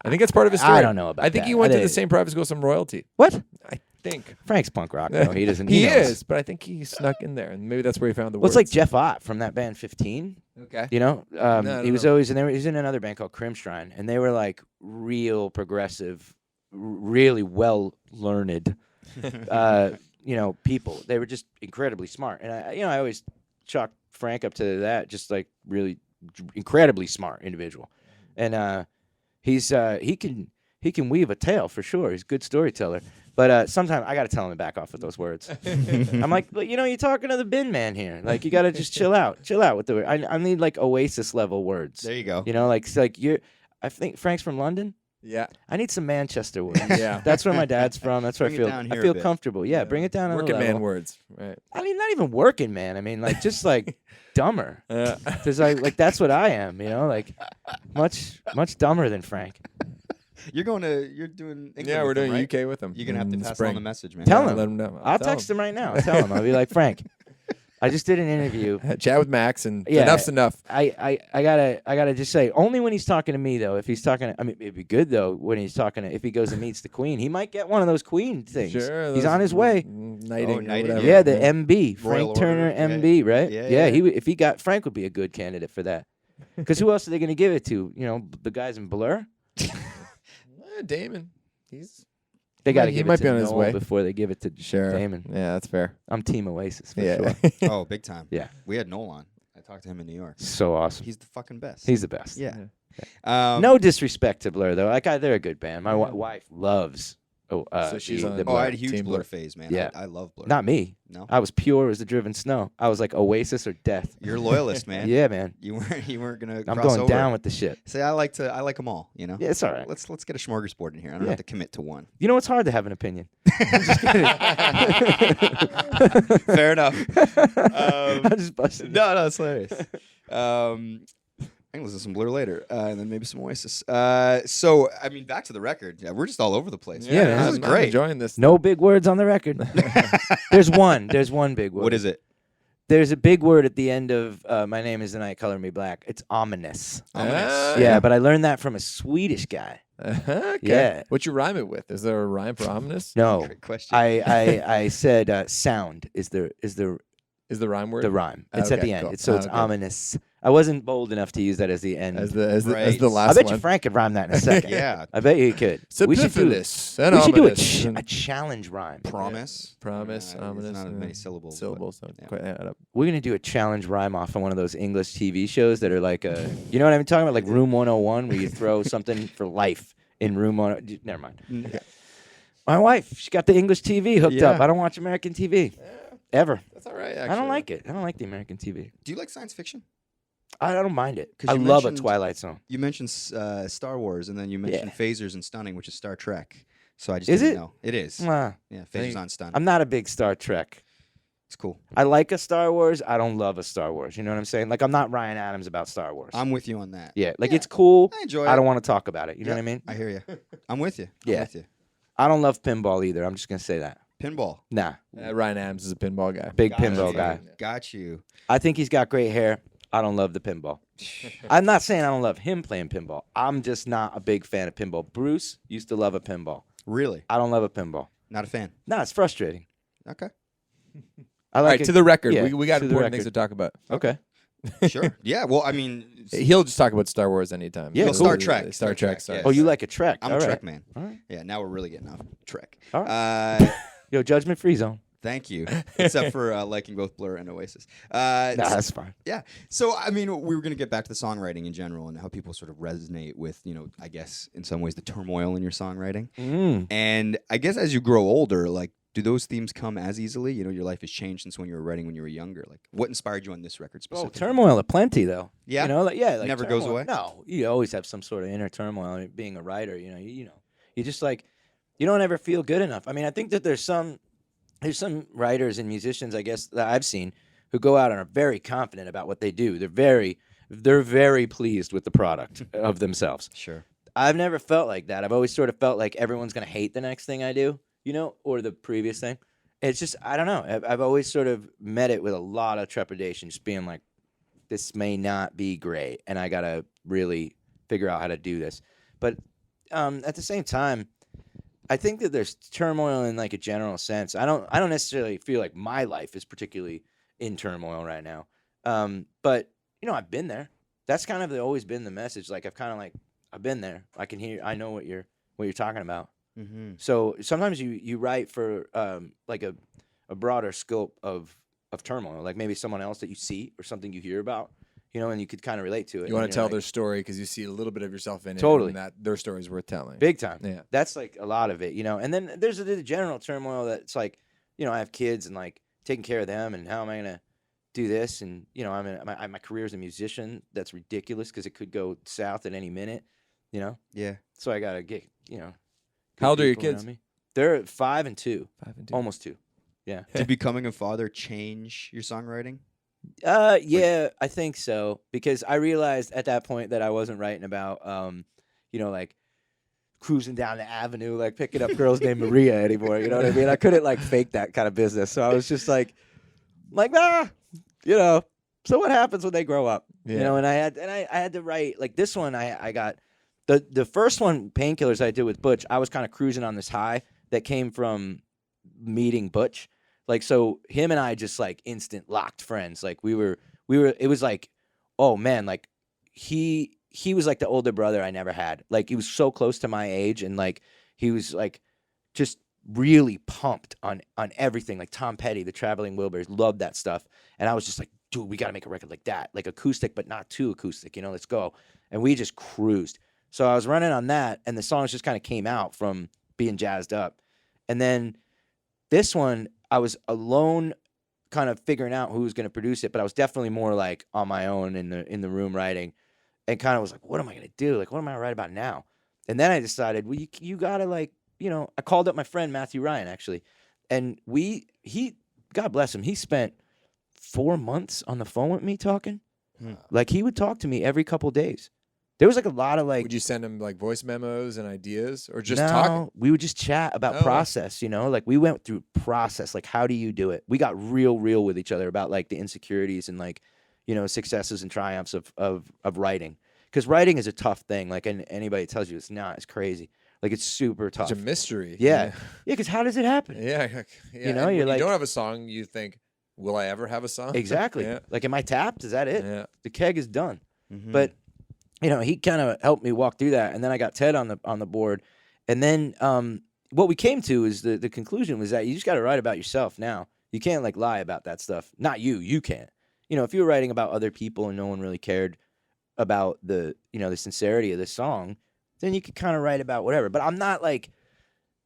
I think that's part of his story. I don't know about I think that. he went I to the didn't- same private school, some royalty. What? I think. Frank's punk rock, though. He doesn't. He knows. is, but I think he snuck in there, and maybe that's where he found the Well, words. it's like Jeff Ott from that band 15. Okay. You know, I don't he was know. always in there. He's in another band called Crimshrine, and they were like real progressive, really well learned, people. They were just incredibly smart, and I always chalk Frank up to that, just like really incredibly smart individual, and he can weave a tale for sure. He's a good storyteller. But sometimes I got to tell him to back off with those words. I'm like, you're talking to the bin man here. Like, you got to just chill out with the word. I need like Oasis level words. There you go. I think Frank's from London. Yeah. I need some Manchester words. Yeah. That's where my dad's from. That's where Bring I it feel. down I here a feel bit. comfortable. Yeah, bring it down a Working little man level. words. Right. I mean, not even working man. I mean, like just like dumber. Yeah. Because like that's what I am. Like much dumber than Frank. You're doing England Yeah, we're with them, doing right? UK with them. You're gonna have to in pass spring. on the message, man. Tell Yeah, him. Let him know. I'll tell text him right now. Tell him. I'll be like, Frank, I just did an interview. Chat with Max, and Yeah. enough's enough. I gotta just say, only when he's talking to me though. If he's talking, I mean, it'd be good though when he's talking. If he goes and meets the Queen, he might get one of those Queen things. Sure, He's those on his way. Knighting, or knighting, whatever. Yeah, the MB, Frank Royal Turner Order, MB, right? Yeah. If he got Frank would be a good candidate for that. Because who else are they going to give it to? The guys in Blur. Damon. They got to He give might it to be on his Noel way. before they give it to Damon. Yeah, that's fair. I'm Team Oasis for Yeah. sure. Oh, big time. Yeah. We had Noel on. I talked to him in New York. So awesome. He's the fucking best. He's the best. yeah. No disrespect to Blur though. They're a good band. My wife loves. So she's on- the Oh, I Blur. had a huge Team Blur Blur. phase, man. Yeah. I love Blur. Not me. No. I was pure as the driven snow. I was like Oasis or death. You're a loyalist, man. Yeah, man. You weren't gonna. I'm cross going over. down with the shit. Say I like them all. Yeah, it's all right. Let's get a smorgasbord in here. I don't Yeah. have to commit to one. You know, it's hard to have an opinion. I'm just kidding. Fair enough. I'm just busting. No, it's hilarious. I can listen to some Blur later, and then maybe some Oasis. So, I mean, back to the record. Yeah, we're just all over the place. Yeah, this man. is I'm great. enjoying this. No big words on the record. There's one big word. What is it? There's a big word at the end of My Name Is the Night, Color Me Black. It's ominous. Ominous. Yeah, but I learned that from a Swedish guy. Okay. Yeah. What you rhyme it with? Is there a rhyme for ominous? No, Great question. I said sound is the Is the rhyme word? the rhyme. It's at Okay, the end. cool. It's it's Okay. ominous. I wasn't bold enough to use that as the end. As the Right. last I bet one. you Frank could rhyme that in a second. Yeah. I bet you could. We should do Syphilis and we should do ominous. a challenge rhyme. Promise. Promise, It's ominous. not as many syllables. but- Syllables don't yeah. quite add up. We're gonna do a challenge rhyme off of one of those English TV shows that are like you know what I'm talking about, like Room 101, where you throw something for life in Room 101. Never mind. Okay. My wife, she got the English TV hooked Yeah. up. I don't watch American TV ever. That's all right. I don't like it. I don't like the American TV. Do you like science fiction? I don't mind it. 'Cause I you love a mentioned- Twilight Zone. You mentioned Star Wars, and then you mentioned Phasers and Stunning, which is Star Trek. So I just Is didn't it? know. It is. Nah, Yeah, Phasers on Stunning. I'm not a big Star Trek. It's cool. I like a Star Wars. I don't love a Star Wars. You know what I'm saying? Like I'm not Ryan Adams about Star Wars. I'm with you on that. Yeah, like Yeah. it's cool. I enjoy it. I don't want to talk about it. You know Yeah, what I mean? I hear you. I'm with you. I'm Yeah. with you. I don't love pinball either. I'm just gonna say that. Pinball. Nah, Ryan Adams is a pinball guy. big Got pinball you. guy. Got you. I think he's got great hair. I don't love the pinball. I'm not saying I don't love him playing pinball. I'm just not a big fan of pinball. Bruce used to love a pinball. Really? I don't love a pinball. Not a fan. No, it's frustrating. Okay. I All like right, it. to the record. yeah, we got to the important things to record. talk about. Okay. Sure. Yeah. Well, I mean, He'll just talk about Star Wars anytime. Yeah, Well, cool. Star Trek. Star Trek. Sorry. yes. Oh, you like a Trek? I'm All a right. Trek man. All right. Yeah. Now we're really getting off Trek. All Yo, Judgment Free Zone. Thank you. Except for liking both Blur and Oasis. That's fine. Yeah. So, I mean, we were going to get back to the songwriting in general and how people sort of resonate with, I guess in some ways the turmoil in your songwriting. And I guess as you grow older, like, do those themes come as easily? Your life has changed since when you were writing when you were younger. Like, what inspired you on this record specifically? Turmoil aplenty though. Yeah? Like Never turmoil, goes away? No, you always have some sort of inner turmoil. I mean, being a writer, you just like, you don't ever feel good enough. I mean, I think that there's some writers and musicians, I guess, that I've seen who go out and are very confident about what they do. They're very pleased with the product of themselves. Sure. I've never felt like that. I've always sort of felt like everyone's going to hate the next thing I do, or the previous thing. It's just, I don't know. I've always sort of met it with a lot of trepidation, just being like, this may not be great, and I got to really figure out how to do this. But at the same time, I think that there's turmoil in like a general sense. I don't necessarily feel like my life is particularly in turmoil right now. But I've been there. That's kind of always been the message. Like I've been there. I know what you're talking about. Mm-hmm. So sometimes you write for like a broader scope of turmoil, like maybe someone else that you see or something you hear about, and you could kind of relate to it. You want to tell their story because you see a little bit of yourself in Totally. it, and that their story is worth telling. Big time. Yeah. That's like a lot of it, And then there's the general turmoil that's like, I have kids and like taking care of them, and how am I gonna do this? And my career as a musician, that's ridiculous because it could go south at any minute, Yeah. So I gotta get good How old are your people around kids? me. They're 5 and 2, 5 and 2. almost 2. Yeah. Did becoming a father change your songwriting? Yeah, I think so, because I realized at that point that I wasn't writing about, like cruising down the avenue, like picking up girls named Maria anymore. You know what I mean? I couldn't like fake that kind of business, so I was just like, So what happens when they grow up? Yeah. And I had to write like this one. I got the first one, Painkillers, I did with Butch. I was kind of cruising on this high that came from meeting Butch. Like, so him and I just like instant locked friends. Like we were, it was like, oh man, like he was like the older brother I never had. Like he was so close to my age, and like he was like just really pumped on everything. Like Tom Petty, the Traveling Wilburys, loved that stuff. And I was just like, dude, we got to make a record like that, like acoustic, but not too acoustic, let's go. And we just cruised. So I was running on that, and the songs just kind of came out from being jazzed up. And then this one, I was alone kind of figuring out who was going to produce it, but I was definitely more like on my own in the room writing, and kind of was like, what am I going to do? Like, what am I going to write about now? And then I decided, well, you got to like, I called up my friend Matthew Ryan, actually, and he, God bless him, he spent 4 months on the phone with me talking. Like he would talk to me every couple days. There was like a lot of like. Would you send him like voice memos and ideas, or just no, talking? We would just chat about process, like we went through process, like how do you do it? We got real with each other about like the insecurities and like, successes and triumphs of writing. Because writing is a tough thing. Like, and anybody tells you it's not, it's crazy. Like it's super tough. It's a mystery. Yeah. Because how does it happen? Yeah. You're when like, you don't have a song, you think, will I ever have a song? Exactly. Yeah. Like, am I tapped? Is that it? Yeah. The keg is done. Mm-hmm. But he kind of helped me walk through that, and then I got Ted on the board, and then what we came to is the conclusion was that you just got to write about yourself now. You can't like lie about that stuff. Not you can't. If you were writing about other people and no one really cared about the the sincerity of the song, then you could kind of write about whatever. But I'm not like,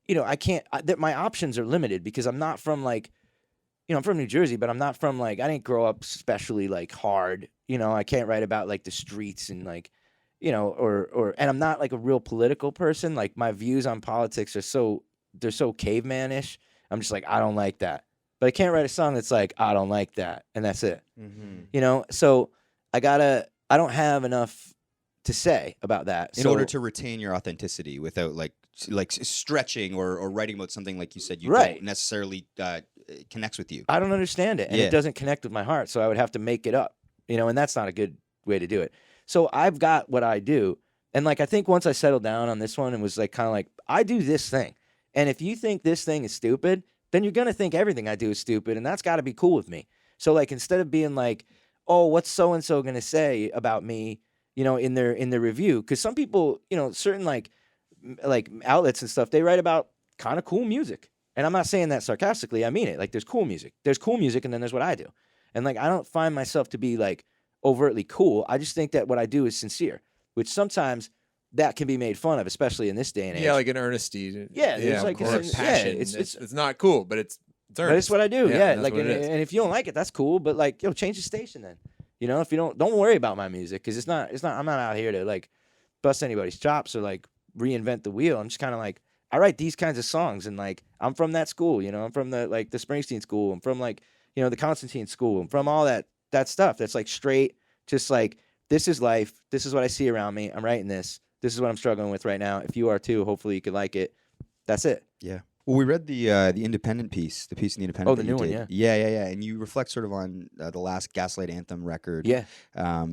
I can't. My options are limited because I'm not from like, I'm from New Jersey, but I'm not from like, I didn't grow up especially like hard. I can't write about like the streets and like. And I'm not like a real political person. Like my views on politics are they're so cavemanish. I'm just like, I don't like that. But I can't write a song that's like, I don't like that. And that's it. Mm-hmm. So I don't have enough to say about that. In order to retain your authenticity without like stretching or writing about something like you said you Right. don't necessarily connects with you. I don't understand it. And it doesn't connect with my heart. So I would have to make it up, and that's not a good way to do it. So I've got what I do. And like, I think once I settled down on this one and was like, kind of like, I do this thing. And if you think this thing is stupid, then you're going to think everything I do is stupid. And that's got to be cool with me. So like, instead of being like, oh, what's so-and-so going to say about me, in their review? Cause some people, certain like outlets and stuff, they write about kind of cool music. And I'm not saying that sarcastically. I mean it. Like, there's cool music. There's cool music, and then there's what I do. And, like, I don't find myself to be, like, overtly cool. I just think that what I do is sincere, which sometimes that can be made fun of, especially in this day and age. Yeah, like an earnesty. Yeah, there's like or it's, passion. yeah, It's not cool, but it's earnest. but it's what I do. Yeah, that's like, what and, it is. and if you don't like it, that's cool. But like, change the station then. You know, if you don't worry about my music, because it's not. I'm not out here to like bust anybody's chops or like reinvent the wheel. I'm just kind of like, I write these kinds of songs, and like, I'm from that school. You know, I'm from the Springsteen school. I'm from like, the Constantine school. I'm from all that stuff. That's like straight, just like, this is life. This is what I see around me. I'm writing this. This is what I'm struggling with right now. If you are too, hopefully you could like it. That's it. Yeah. Well, we read the Independent piece, the piece in the Independent. Oh, the that new you one, did. Yeah. And you reflect sort of on the last Gaslight Anthem record. Yeah.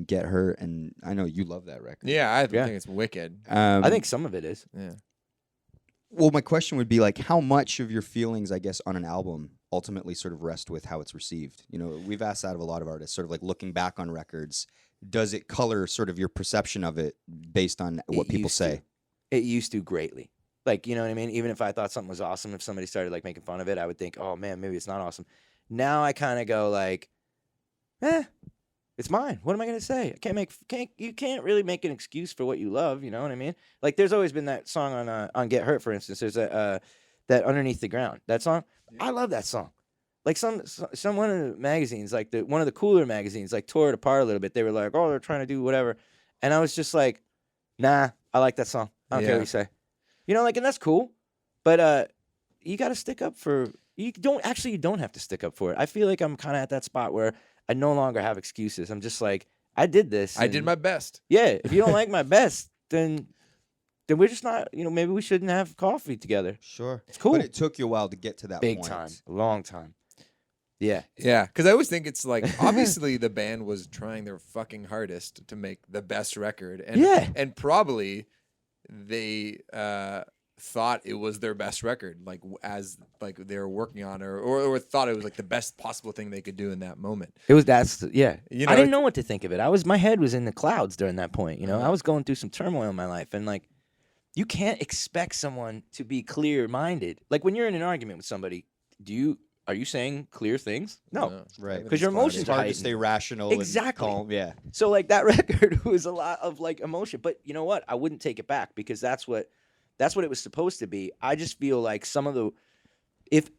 Get Hurt, and I know you love that record. Yeah, I think it's wicked. I think some of it is. Yeah. Well, my question would be like, how much of your feelings, I guess, on an album ultimately sort of rest with how it's received? We've asked that of a lot of artists, sort of like looking back on records. Does it color sort of your perception of it based on what people say? It used to greatly. Like, you know what I mean? Even if I thought something was awesome, if somebody started like making fun of it, I would think, oh man, maybe it's not awesome. Now I kind of go like, it's mine. What am I gonna say? You can't really make an excuse for what you love. You know what I mean? Like, there's always been that song on Get Hurt, for instance. There's that Underneath the Ground. That song, I love that song. Like some one of the magazines, like one of the cooler magazines, like tore it apart a little bit. They were like, oh, they're trying to do whatever, and I was just like, nah, I like that song. I don't care what you say. Like, and that's cool, but you got to stick up for. You don't have to stick up for it. I feel like I'm kind of at that spot where I no longer have excuses. I'm just like, I did this. I did my best. Yeah, if you don't like my best, then we're just not. Maybe we shouldn't have coffee together. Sure, it's cool. But it took you a while to get to that big point. time, a long time. Yeah. Yeah, because I always think it's like, obviously the band was trying their fucking hardest to make the best record. And probably they thought it was their best record, like as like they were working on or thought it was like the best possible thing they could do in that moment. I didn't know what to think of it. My head was in the clouds during that point. I was going through some turmoil in my life, and like, you can't expect someone to be clear-minded. Like, when you're in an argument with somebody, are you saying clear things? No. Right. Because your emotions It's are hard to heightened. stay rational Exactly. and calm. Yeah. So, like, that record was a lot of, like, emotion. But you know what? I wouldn't take it back, because that's what it was supposed to be. I just feel like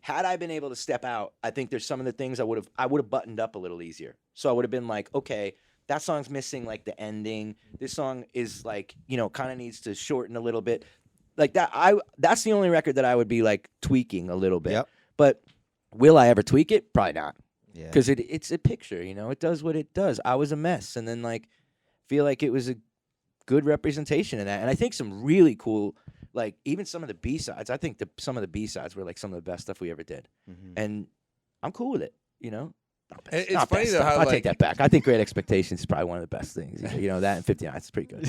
had I been able to step out, I think there's some of the things I would have buttoned up a little easier. So I would have been like, okay, that song's missing, like, the ending. This song is, like, kind of needs to shorten a little bit. Like that, that's the only record that I would be, like, tweaking a little bit. Yep. But will I ever tweak it? Probably not. Yeah. Because it's a picture, it does what it does. I was a mess, and then, like, feel like it was a good representation of that. And I think some really cool, like, even some of the B-sides, I think some of the B-sides were, like, some of the best stuff we ever did. Mm-hmm. And I'm cool with it, It's not funny, though, how, I'll take that back. I think Great Expectations is probably one of the best things. That and 59 is pretty good.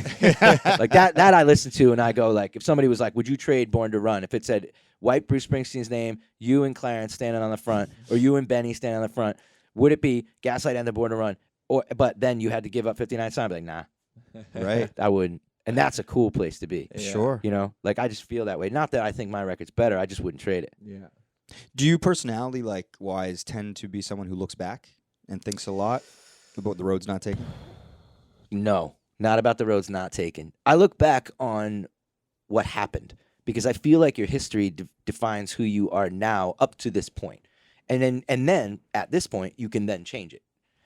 Like, that I listen to, and I go, like, if somebody was like, would you trade Born to Run? If it said, wipe Bruce Springsteen's name, you and Clarence standing on the front, or you and Benny standing on the front, would it be Gaslight Anthem, Born to Run? But then you had to give up 59 I'd be like, nah. Right. I wouldn't. And that's a cool place to be. Yeah. Sure. Like, I just feel that way. Not that I think my record's better. I just wouldn't trade it. Yeah. Do you personality, like, wise tend to be someone who looks back and thinks a lot about the roads not taken? No, not about the roads not taken. I look back on what happened, because I feel like your history defines who you are now up to this point. And then at this point, you can then change it.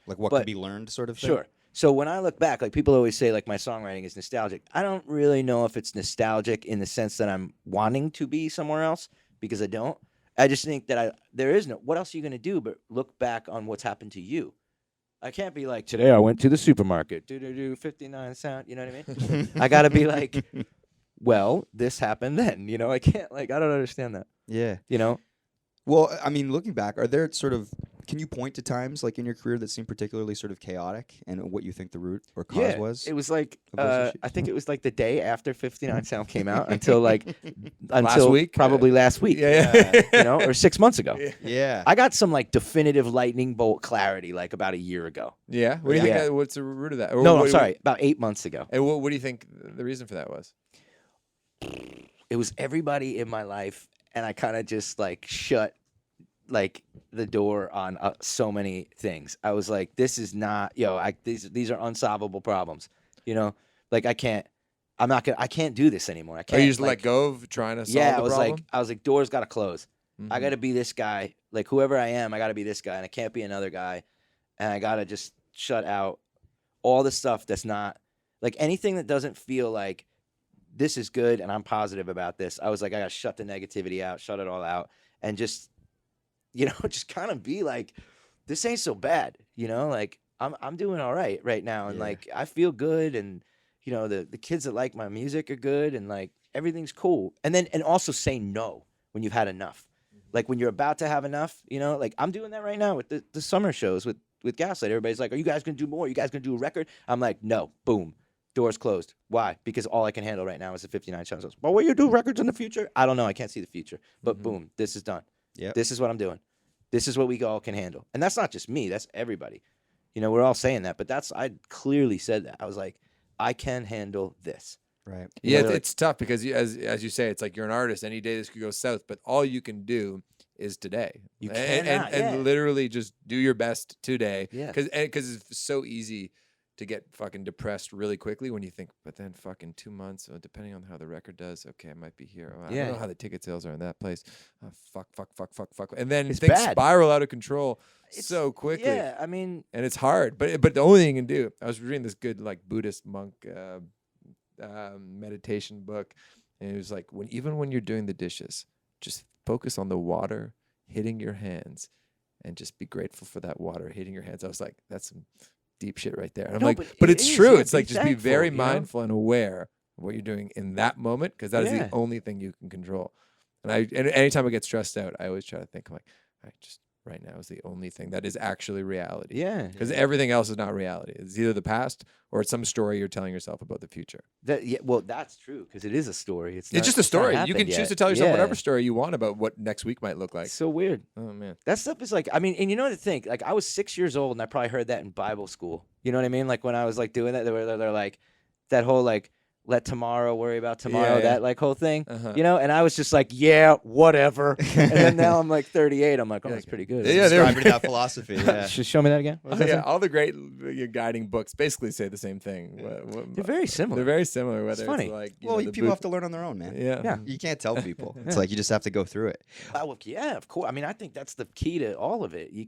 Like, what can be learned, sort of thing? Sure. So when I look back, like, people always say, like, my songwriting is nostalgic. I don't really know if it's nostalgic in the sense that I'm wanting to be somewhere else, because I don't. I just think that there is no, what else are you going to do but look back on what's happened to you? I can't be like, today I went to the supermarket, 59 sound, you know what I mean? I got to be like, well, this happened then, I can't, like, I don't understand that. Yeah. Well, I mean, looking back, are there sort of, can you point to times like in your career that seemed particularly sort of chaotic and what you think the root or cause was? It was like, of those issues? I think it was like the day after 59 Sound came out until Last week? Probably last week. Yeah. Or 6 months ago. Yeah. I got some like definitive lightning bolt clarity like about a year ago. Yeah. What do you Yeah. think? What's the root of that? Or No, what- sorry, about 8 months ago. And what do you think the reason for that was? It was everybody in my life and I kind of just like shut like the door on so many things. I was like, this is not, these are unsolvable problems. You know, like I can't do this anymore. I can't. Or you just let go of trying to solve the problem? I was like, doors got to close. I got to be this guy. Like whoever I am, I got to be this guy, and I can't be another guy. And I got to just shut out all the stuff that's not like anything that doesn't feel like this is good and I'm positive about this. I was like, I got to shut the negativity out, shut it all out, and just, just kind of be like, this ain't so bad. Like I'm doing all right now. And like, I feel good. And, the kids that like my music are good and like everything's cool. And also say no when you've had enough. Like when you're about to have enough, like I'm doing that right now with the summer shows with Gaslight. Everybody's like, are you guys going to do more? Are you guys going to do a record? I'm like, no, boom, doors closed. Why? Because all I can handle right now is the 59 shows. Well, will you do records in the future? I don't know. I can't see the future. But boom, this is done. Yep. This is what I'm doing. This is what we all can handle. And that's not just me. That's everybody. We're all saying that. But I clearly said that. I was like, I can handle this. Right. Yeah, it's tough because as you say, it's like you're an artist. Any day this could go south, but all you can do is today. You cannot, and literally just do your best today. Yeah. Because it's so easy to get fucking depressed really quickly when you think, but then fucking 2 months, depending on how the record does, okay, I might be here. Oh, I don't know how the ticket sales are in that place. Oh, fuck. And then things spiral out of control so quickly. Yeah, I mean. And it's hard. But the only thing you can do, I was reading this good like Buddhist monk meditation book, and it was like even when you're doing the dishes, just focus on the water hitting your hands and just be grateful for that water hitting your hands. I was like, that's some deep shit right there. And I'm like, but it's true. It's like just be very mindful and aware of what you're doing in that moment, because that is the only thing you can control. And anytime I get stressed out, I always try to think like, all right, just right now is the only thing that is actually reality. Yeah. Because everything else is not reality. It's either the past or it's some story you're telling yourself about the future. Well, that's true, because it is a story. It's just a story. You can choose to tell yourself whatever story you want about what next week might look like. It's so weird. Oh, man. That stuff is like, I mean, and you know what to think? Like, I was 6 years old, and I probably heard that in Bible school. You know what I mean? Like, when I was, like, doing that, they're like, that whole, like, let tomorrow worry about tomorrow, that like whole thing, and I was just like, yeah, whatever. And then now I'm like 38. I'm like, oh, that's pretty good. Yeah, they're subscribing to that philosophy. Yeah. Just show me that again. All the great guiding books basically say the same thing. They're very similar. They're very similar. Whether it's funny. Like, people have to learn on their own, man. Yeah. You can't tell people. It's like you just have to go through it. Yeah, of course. I mean, I think that's the key to all of it. You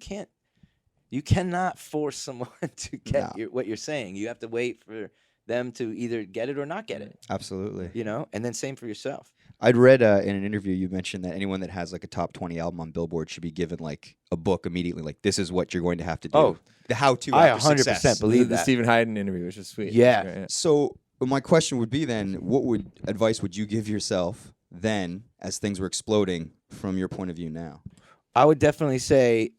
cannot force someone to get what you're saying. You have to wait for them to either get it or not get it. Absolutely. And then same for yourself. I'd read in an interview you mentioned that anyone that has like a top 20 album on Billboard should be given like a book immediately. Like, this is what you're going to have to do. Oh, the how-to. I after 100% success. believe the that. Stephen Hayden interview, which is sweet. Yeah. So my question would be then, what advice would you give yourself then as things were exploding from your point of view now? I would definitely say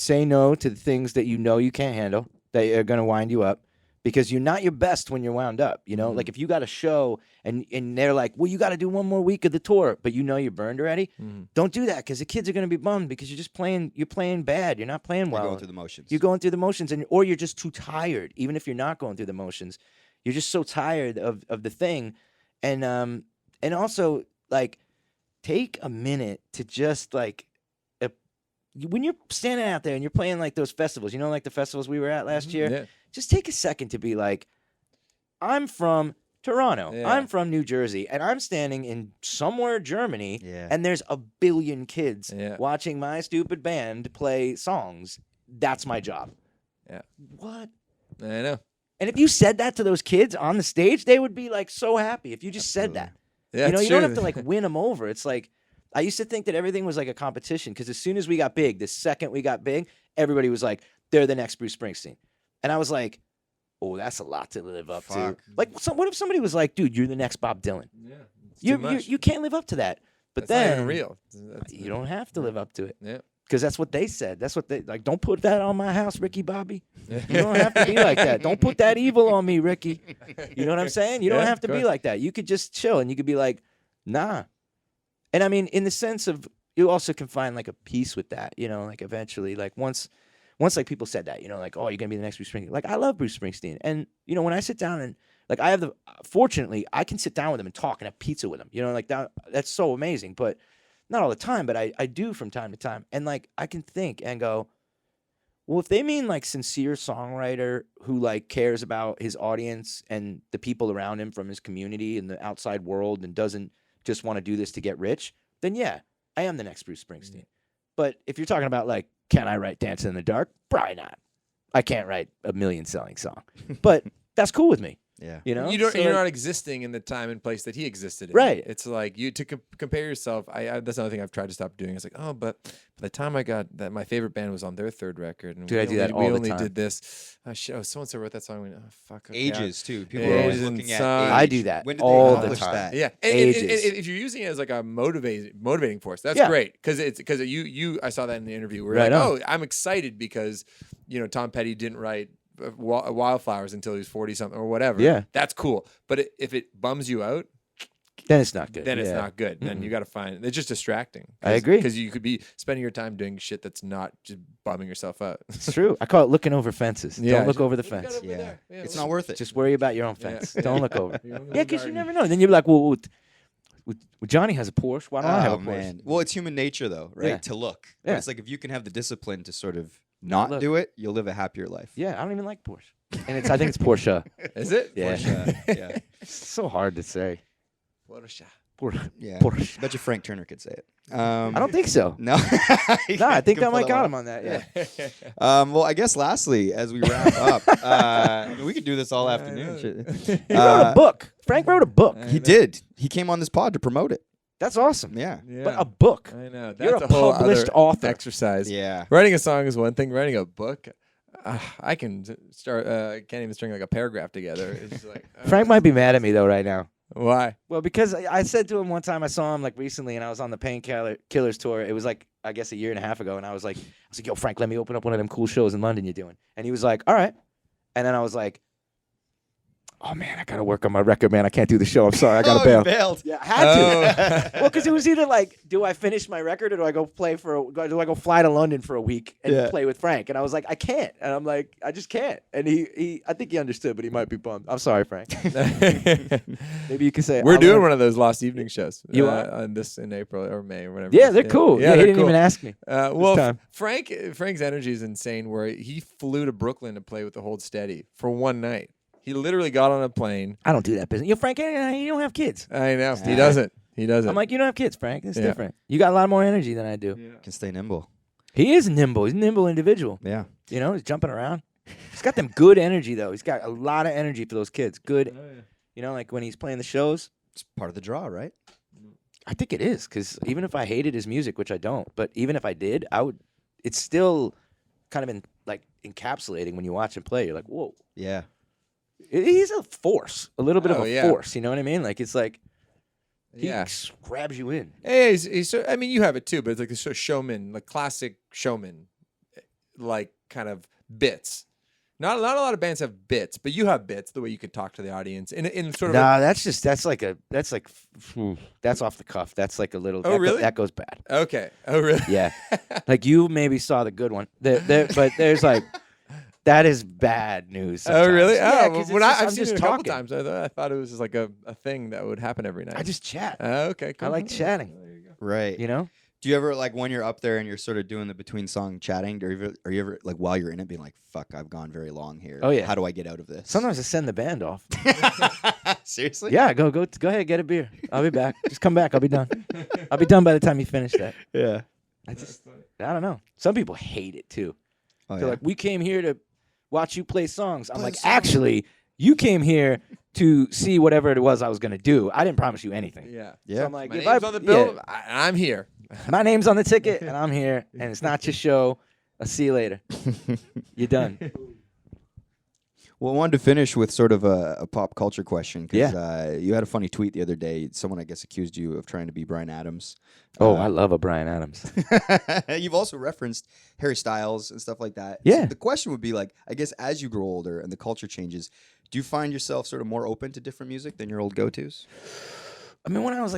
no to the things that you can't handle, that are going to wind you up. Because you're not your best when you're wound up, Like if you got a show and they're like, well, you got to do one more week of the tour, but you're burned already. Don't do that, because the kids are going to be bummed, because you're playing bad. You're not playing well. You're going through the motions. You're going through the motions, or you're just too tired. Even if you're not going through the motions, you're just so tired of the thing. And also, like, take a minute to just like, when you're standing out there and you're playing like those festivals, like the festivals we were at last year. Yeah. Just take a second to be like, I'm from Toronto. Yeah. I'm from New Jersey. And I'm standing in somewhere Germany. Yeah. And there's a billion kids Yeah. watching my stupid band play songs. That's my job. Yeah. What? I know. And if you said that to those kids on the stage, they would be like so happy if you just said that. Yeah, you don't have to like win them over. It's like, I used to think that everything was like a competition, because as soon as we got big, the second we got big, everybody was like, they're the next Bruce Springsteen. And I was like, oh, that's a lot to live up to. Like, what if somebody was like, dude, you're the next Bob Dylan? Yeah. You can't live up to that. But That's then not even real. You don't have to live up to it. Yeah. Because that's what they said. That's what they like. Don't put that on my house, Ricky Bobby. You don't have to be like that. Don't put that evil on me, Ricky. You know what I'm saying? You don't have to be like that. You could just chill, and you could be like, nah. And I mean, in the sense of, you also can find like a peace with that. Like eventually, like once like people said that, like, oh, you're gonna be the next Bruce Springsteen. Like, I love Bruce Springsteen, and when I sit down and like fortunately I can sit down with him and talk and have pizza with him. Like that's so amazing. But not all the time, but I do from time to time. And like I can think and go, well, if they mean like sincere songwriter who like cares about his audience and the people around him from his community and the outside world and doesn't just want to do this to get rich, then yeah, I am the next Bruce Springsteen. But if you're talking about like, can I write Dancing in the Dark? Probably not. I can't write a million-selling song, but that's cool with me. Yeah. You're not existing in the time and place that he existed in. Right. It's like you to compare yourself. That's another thing I've tried to stop doing. It's like, oh, but by the time I got that, my favorite band was on their third record, and Dude, I do that all the we only time. did this. Oh shit! Oh, so and so wrote that song. Oh fuck. Okay, Ages too. People Yeah. are always Ages looking and at songs. age. I do that When did all they the accomplish time. that? Yeah, Ages. if you're using it as like a motivating force, that's Yeah. great because you I saw that in the interview where Right like, on. oh, I'm excited because Tom Petty didn't write Wildflowers until he was 40 something or whatever. Yeah. That's cool. But if it bums you out, Then it's not good. then it's Yeah. not good. Then you got to find it's just distracting. I agree. Because you could be spending your time doing shit that's not just bumming yourself out. It's true. I call it looking over fences. Yeah. Don't look over the Look fence. over Yeah. there. It's not worth it. Just worry about your own fence. Don't look over. Your own Yeah, because you garden. never know. And then you'll be like, well, Johnny has a Porsche. Why don't I have a Oh Porsche? man. Well, it's human nature though, right? Yeah. To look. But Yeah. it's like if you can have the discipline to sort of not look. do it, you'll live a happier life. Yeah, I don't even like Porsche. And I think it's Porsche. Is it? Yeah. Yeah. It's so hard to say. Porsche. Porsche. Yeah. Porsche. Bet you Frank Turner could say it. I don't think so. No. No, I think I might got him on that. Yeah. Well, I guess lastly, as we wrap up, I mean, we could do this all afternoon. Shit. He wrote a book. Frank wrote a book. He did. He came on this pod to promote it. That's awesome. Yeah. But a book. I know. That's You're a whole published other author. exercise. Yeah. Writing a song is one thing. Writing a book, I can start. Can't even string like a paragraph together. It's just like Frank might be mad at me though right now. Why? Well, because I said to him one time, I saw him like recently, and I was on the Painkillers tour. It was like I guess a year and a half ago, and I was like, "Yo, Frank, let me open up one of them cool shows in London you're doing." And he was like, "All right." And then I was like, "Oh man, I gotta work on my record, man. I can't do the show. I'm sorry, I gotta bail." You bailed. Yeah, I had to. Well, because it was either like, do I finish my record or do I go do I go fly to London for a week and play with Frank? And I was like, I can't. And I'm like, I just can't. And he I think he understood, but he might be bummed. I'm sorry, Frank. Maybe you can say We're I'll doing learn. one of those lost evening shows. You are? on this in April or May or whatever. Yeah, they're cool. Yeah, he they're didn't cool. even ask me. Well, time. Frank's energy is insane. Where he flew to Brooklyn to play with the Hold Steady for one night. He literally got on a plane. I don't do that business. Yo, Frank, you don't have kids. I know he doesn't. He doesn't. I'm like, you don't have kids, Frank. It's Yeah. different. You got a lot more energy than I do. Can stay nimble. He is nimble. He's a nimble individual. Yeah. You know, he's jumping around. He's got them good energy, though. He's got a lot of energy for those kids. Good. You know, like when he's playing the shows. It's part of the draw, right? I think it is, because even if I hated his music, which I don't, but even if I did, I would. It's still kind of encapsulating when you watch him play. You're like, whoa. Yeah. He's a force, a little bit of Oh, a yeah. force. You know what I mean? Like it's like he Yeah. grabs you in. Hey, he's so, I mean, you have it too, but it's like the showman, like classic showman, like kind of bits. Not a lot of bands have bits, but you have bits. The way you can talk to the audience in sort of. Nah, that's off the cuff. That's like a little. Oh, really? That goes bad. Okay. Oh, really? Yeah, like you maybe saw the good one. But there's like. That is bad news. Oh, sometimes. really? Yeah, Oh, 'cause when it's just- I've I'm seen just it a couple talking. times. I thought it was just like a thing that would happen every night. I just chat. Okay. I Cool. like chatting. Right. You know. Do you ever like when you're up there and you're sort of doing the between song chatting? Are you ever like while you're in it being like, "Fuck, I've gone very long here. Oh, yeah. How do I get out of this?" Sometimes I send the band off. Seriously? Yeah, go ahead, get a beer. I'll be back. Just come back. I'll be done. I'll be done by the time you finish that. Yeah. I don't know. Some people hate it too. Oh, They're yeah. like, we came here to watch you play songs. I'm Play like, songs. actually, you came here to see whatever it was I was gonna do. I didn't promise you anything. Yeah. Yeah. So I'm like, My if name's on the bill. yeah, I'm here. my name's on the ticket, and I'm here, and it's not your show. I'll see you later. You're done. Well, I wanted to finish with sort of a pop culture question because Yeah. you had a funny tweet the other day. Someone, I guess, accused you of trying to be Bryan Adams. Oh, I love a Bryan Adams. You've also referenced Harry Styles and stuff like that. Yeah. So the question would be like, I guess, as you grow older and the culture changes, do you find yourself sort of more open to different music than your old go-tos? I mean, when I was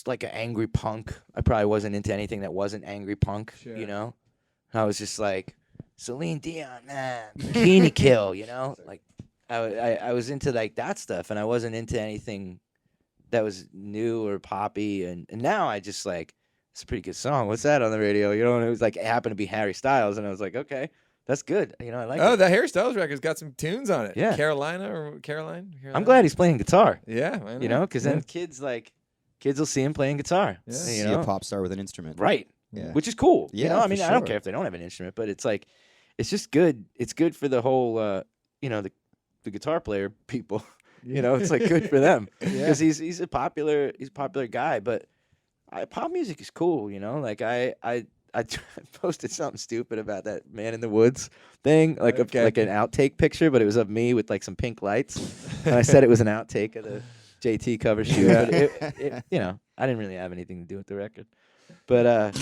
like an angry punk, I probably wasn't into anything that wasn't angry punk. Sure. You know, I was just like Celine Dion, Bikini Kill. You know, like I was into like that stuff, and I wasn't into anything that was new or poppy. And now I just like it's a pretty good song. What's that on the radio? You know, and it was like, it happened to be Harry Styles. And I was like, okay, that's good. You know, I like it. Oh, the Harry Styles record's got some tunes on it. Yeah. Caroline? I'm glad he's playing guitar, Yeah, I know. you know, because then kids will see him playing guitar. Yeah. You See know? a pop star with an instrument. Right. Yeah. Which is cool. Yeah, You know, I for mean, I don't sure. care if they don't have an instrument, but it's like, it's just good. It's good for the whole, you know, the guitar player people. You know, it's like good for them because he's a popular guy. But pop music is cool. You know, like I posted something stupid about that Man in the Woods thing, like like an outtake picture, but it was of me with like some pink lights, and I said it was an outtake of the JT cover shoot. But it, you know, I didn't really have anything to do with the record, but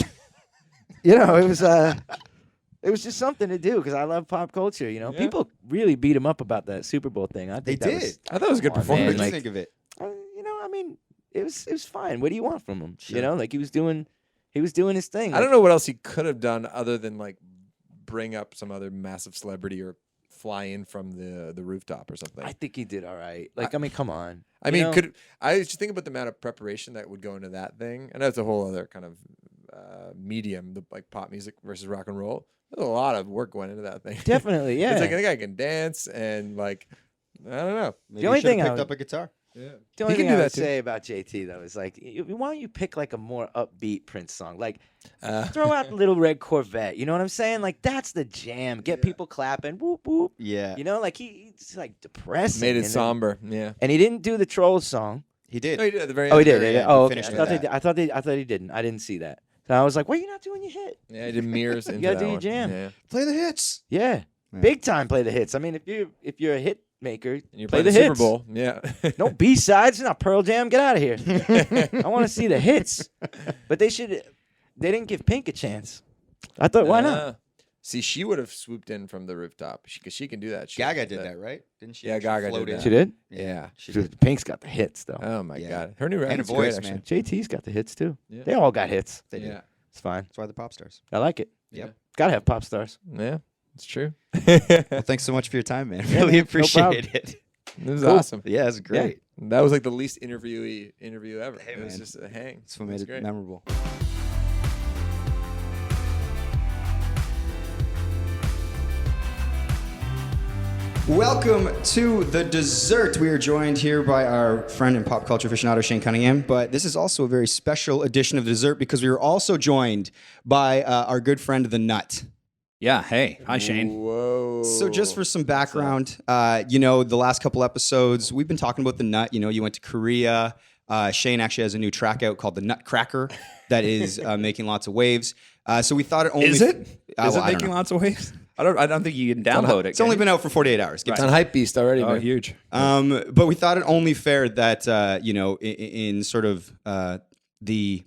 you know, it was just something to do because I love pop culture. You know, people really beat him up about that Super Bowl thing. I think They that did. I thought it was a good Come on, performance. What do man, you like- think of it? you know, I mean, it was fine. What do you want from him? Sure. You know, like he was doing his thing. I don't know what else he could have done other than like bring up some other massive celebrity or fly in from the rooftop or something. I think he did all right. Like, I mean, come on. I You mean, know? I was just thinking about the amount of preparation that would go into that thing, and that's a whole other kind of medium, like pop music versus rock and roll. There's a lot of work going into that thing. Definitely, yeah. It's like the guy can dance and like I don't know. Maybe only he should've thing I picked would- up a guitar. Yeah. The only He can thing do I that would too. say about JT though is like, why don't you pick like a more upbeat Prince song? Like, throw out the Little Red Corvette. You know what I'm saying? Like, that's the jam. Get people clapping. Whoop whoop. Yeah. You know, like he's like depressing. Made it and then- somber. Yeah. And he didn't do the Trolls song. He did. No, he did at the very Oh, he end. did. very He did. end, Oh, he okay. finished I with thought, that. I thought he didn't. I didn't see that. So I was like, why are you not doing your hit? Yeah, he did mirrors. You into gotta that do your one. jam. Yeah. Play the hits. Yeah. Yeah. Big time play the hits. I mean, if you're a hit maker, And you play play the Super hits. Bowl. Yeah. No B-sides, not Pearl Jam. Get out of here. I want to see the hits. But they didn't give Pink a chance. I thought, why not? See, she would have swooped in from the rooftop because she can do that. Gaga did that, right? Didn't she? Yeah, actually Gaga float did in? that. She did? Yeah. She Dude, did. Pink's got the hits, though. Oh my Yeah. god, her new record And a is great, voice, actually. man. JT's got the hits, too. Yeah. They all got hits. They did. Yeah. It's fine. That's why they're pop stars. I like it. Yep. Gotta have pop stars. Yeah, it's true. Well, thanks so much for your time, man. Yeah, Really man. No appreciate problem. it. It was Cool. awesome. Yeah, it's great. That was like the least interview ever. Hey, it was man. just a hang. That's what It was made it great. memorable. Welcome to the dessert. We are joined here by our friend and pop culture aficionado Shane Cunningham, but this is also a very special edition of the dessert because we are also joined by our good friend The Nut. Yeah. Hey. Hi, Shane. Whoa. So just for some background, the last couple episodes, we've been talking about The Nut. You know, you went to Korea. Shane actually has a new track out called The Nutcracker that is making lots of waves. So we thought it only... Is it? Is it I don't making know. lots of waves? I don't think you can download it. It's only been out for 48 hours. Give It's it on Hype Beast already, Oh, man. huge. But we thought it only fair that, in sort of the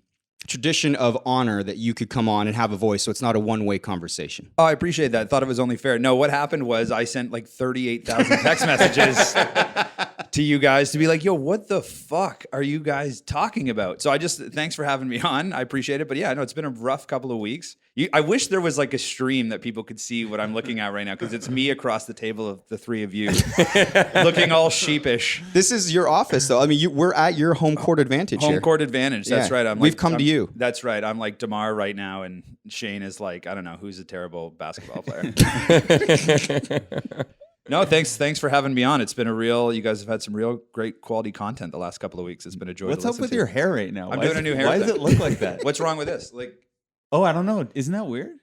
tradition of honor that you could come on and have a voice so it's not a one-way conversation. Oh, I appreciate that. Thought it was only fair. No, what happened was I sent like 38,000 text messages to you guys to be like, yo, what the fuck are you guys talking about? So thanks for having me on. I appreciate it. But yeah, no, it's been a rough couple of weeks. I wish there was like a stream that people could see what I'm looking at right now because it's me across the table of the three of you looking all sheepish. This is your office, though. I mean, we're at your home court advantage Home here. court advantage. That's Yeah. right. We've come to you. That's right. I'm like DeMar right now, and Shane is like, I don't know, who's a terrible basketball player. No, thanks for having me on. It's been you guys have had some real great quality content the last couple of weeks. It's been a joy What's to up listen with to. your hair right now? I'm Why doing is a new it- hair Why does thing. it look like that? What's wrong with this? Like, Oh, I don't know. Isn't that weird?